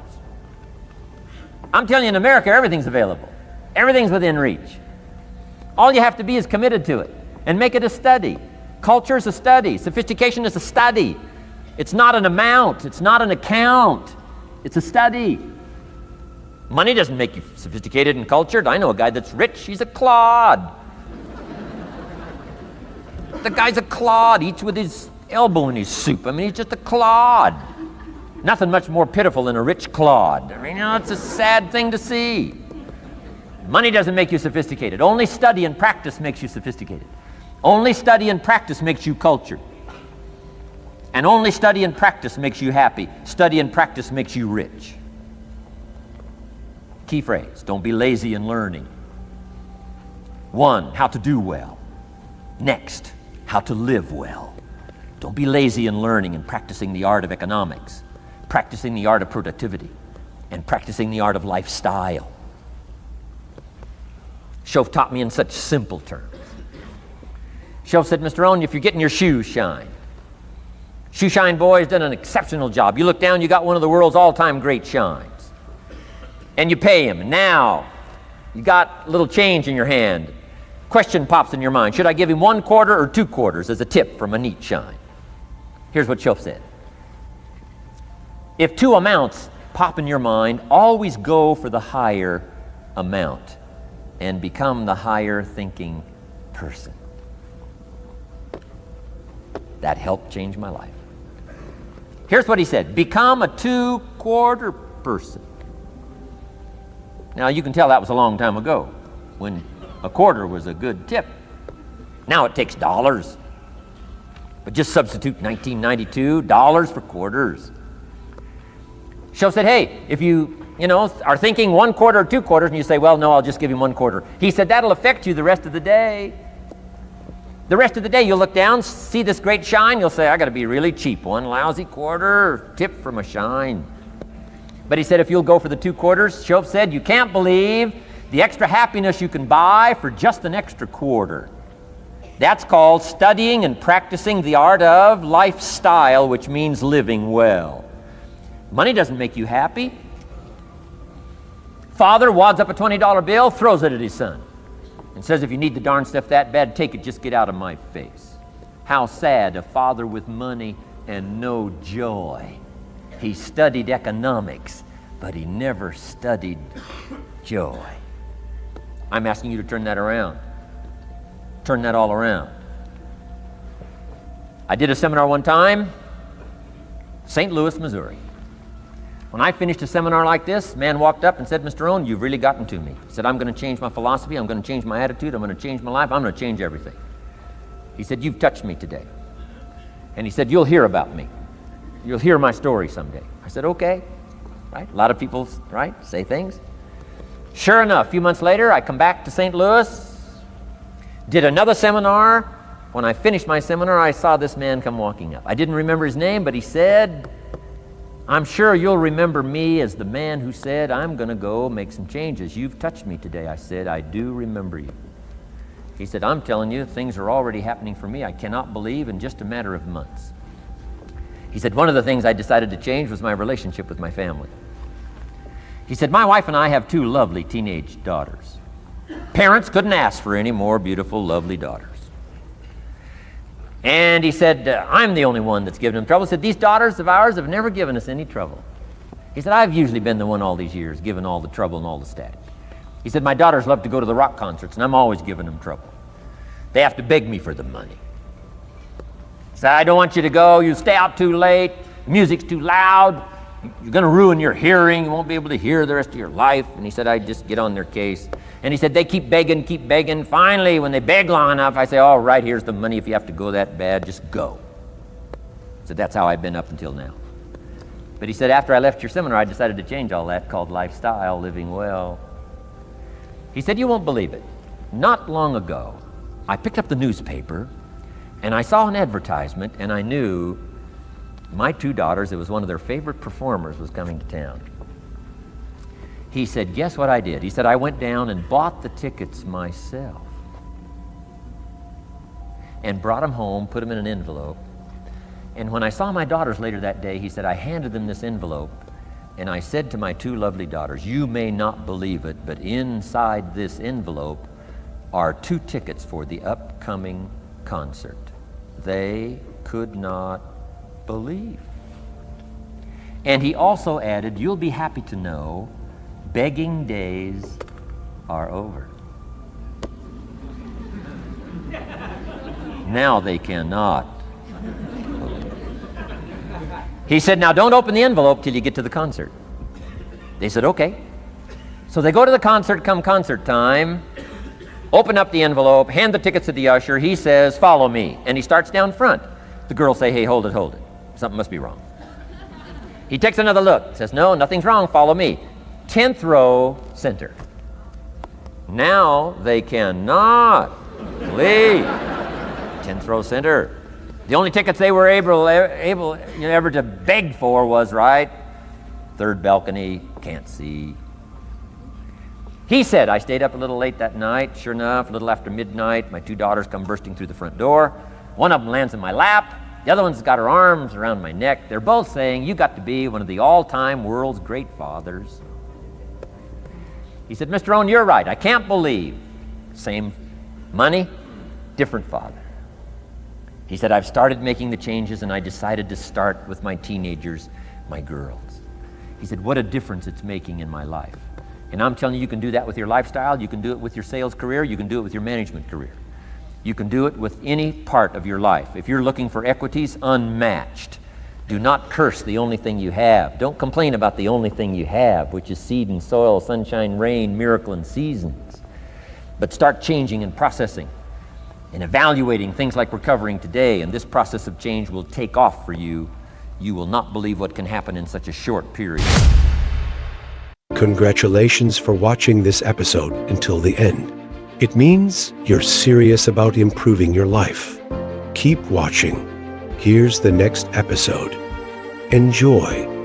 I'm telling you, in America, everything's available. Everything's within reach. All you have to be is committed to it and make it a study. Culture is a study. Sophistication is a study. It's not an amount. It's not an account. It's a study. Money doesn't make you sophisticated and cultured. I know a guy that's rich. He's a clod. The guy's a clod. Eats with his elbow in his soup. I mean, he's just a clod. Nothing much more pitiful than a rich clod. I mean, it's a sad thing to see. Money doesn't make you sophisticated. Only study and practice makes you sophisticated. Only study and practice makes you cultured. And only study and practice makes you happy. Study and practice makes you rich. Key phrase, don't be lazy in learning. 1, how to do well. Next, how to live well. Don't be lazy in learning and practicing the art of economics, practicing the art of productivity, and practicing the art of lifestyle. Shoaff taught me in such simple terms. Shoaff said, Mr. Rohn, if you're getting your shoes shined, Shoe Shine Boy has done an exceptional job. You look down, you got one of the world's all-time great shines. And you pay him. And now, you got a little change in your hand. Question pops in your mind. Should I give him 1 quarter or 2 quarters as a tip from a neat shine? Here's what Shoaff said. If 2 amounts pop in your mind, always go for the higher amount and become the higher thinking person. That helped change my life. Here's what he said. Become a 2-quarter person. Now you can tell that was a long time ago when a quarter was a good tip. Now it takes dollars. But just substitute 1992 dollars for quarters. Shoaff said, hey, if you are thinking 1 quarter or 2 quarters and you say, well, no, I'll just give him 1 quarter. He said, that'll affect you the rest of the day. The rest of the day you'll look down, see this great shine, you'll say, I gotta be really cheap. 1 lousy quarter, tip from a shine. But he said, if you'll go for the 2 quarters, Shoaff said, you can't believe the extra happiness you can buy for just an extra quarter. That's called studying and practicing the art of lifestyle, which means living well. Money doesn't make you happy. Father wads up a $20 bill, throws it at his son, and says, if you need the darn stuff that bad, take it, just get out of my face. How sad, a father with money and no joy. He studied economics, but he never studied joy. I'm asking you to turn that around. Turn that all around. I did a seminar one time, St. Louis, Missouri. When I finished a seminar like this, a man walked up and said, Mr. Rohn, you've really gotten to me. He said, I'm going to change my philosophy, I'm going to change my attitude, I'm going to change my life, I'm going to change everything. He said, you've touched me today. And he said, you'll hear about me. You'll hear my story someday. I said, okay. Right? A lot of people, right, say things. Sure enough, a few months later, I come back to St. Louis, did another seminar. When I finished my seminar, I saw this man come walking up. I didn't remember his name, but he said, I'm sure you'll remember me as the man who said, I'm going to go make some changes. You've touched me today. I said, I do remember you. He said, I'm telling you, things are already happening for me. I cannot believe in just a matter of months. He said, one of the things I decided to change was my relationship with my family. He said, my wife and I have 2 lovely teenage daughters. Parents couldn't ask for any more beautiful, lovely daughters. And he said, I'm the only one that's given them trouble. He said, these daughters of ours have never given us any trouble. He said, I've usually been the one all these years giving all the trouble and all the static. He said, my daughters love to go to the rock concerts, and I'm always giving them trouble. They have to beg me for the money. He said, I don't want you to go. You stay out too late. The music's too loud. You're going to ruin your hearing. You won't be able to hear the rest of your life. And he said, I just get on their case. And he said, they keep begging. Finally, when they beg long enough, I say, all right, here's the money. If you have to go that bad, just go. So that's how I've been up until now. But he said, after I left your seminar, I decided to change all that, called lifestyle, living well. He said, you won't believe it. Not long ago, I picked up the newspaper, and I saw an advertisement, and I knew my 2 daughters, it was one of their favorite performers, was coming to town. He said, guess what I did? He said, I went down and bought the tickets myself and brought them home, put them in an envelope. And when I saw my daughters later that day, he said, I handed them this envelope, and I said to my 2 lovely daughters, you may not believe it, but inside this envelope are 2 tickets for the upcoming concert. They could not believe. And he also added, you'll be happy to know begging days are over. Now they cannot. He said, now don't open the envelope till you get to the concert. They said, okay. So they go to the concert come concert time, open up the envelope, hand the tickets to the usher. He says, "Follow me." And he starts down front. The girls say, "Hey, hold it, hold it. Something must be wrong." He takes another look, says, "No, nothing's wrong, follow me." 10th row, center. Now they cannot leave. 10th row, center. The only tickets they were able ever to beg for was, right, third balcony, can't see. He said, "I stayed up a little late that night. Sure enough, a little after midnight, my 2 daughters come bursting through the front door. One of them lands in my lap. The other one's got her arms around my neck. They're both saying, 'You got to be one of the all-time world's great fathers.'" He said, "Mr. Rohn, you're right. I can't believe. Same money, different father." He said, "I've started making the changes, and I decided to start with my teenagers, my girls." He said, "What a difference it's making in my life." And I'm telling you, you can do that with your lifestyle. You can do it with your sales career. You can do it with your management career. You can do it with any part of your life. If you're looking for equities unmatched, do not curse the only thing you have. Don't complain about the only thing you have, which is seed and soil, sunshine, rain, miracle, and seasons. But start changing and processing and evaluating things like we're covering today, and this process of change will take off for you. You will not believe what can happen in such a short period. Congratulations for watching this episode until the end. It means you're serious about improving your life. Keep watching. Here's the next episode. Enjoy.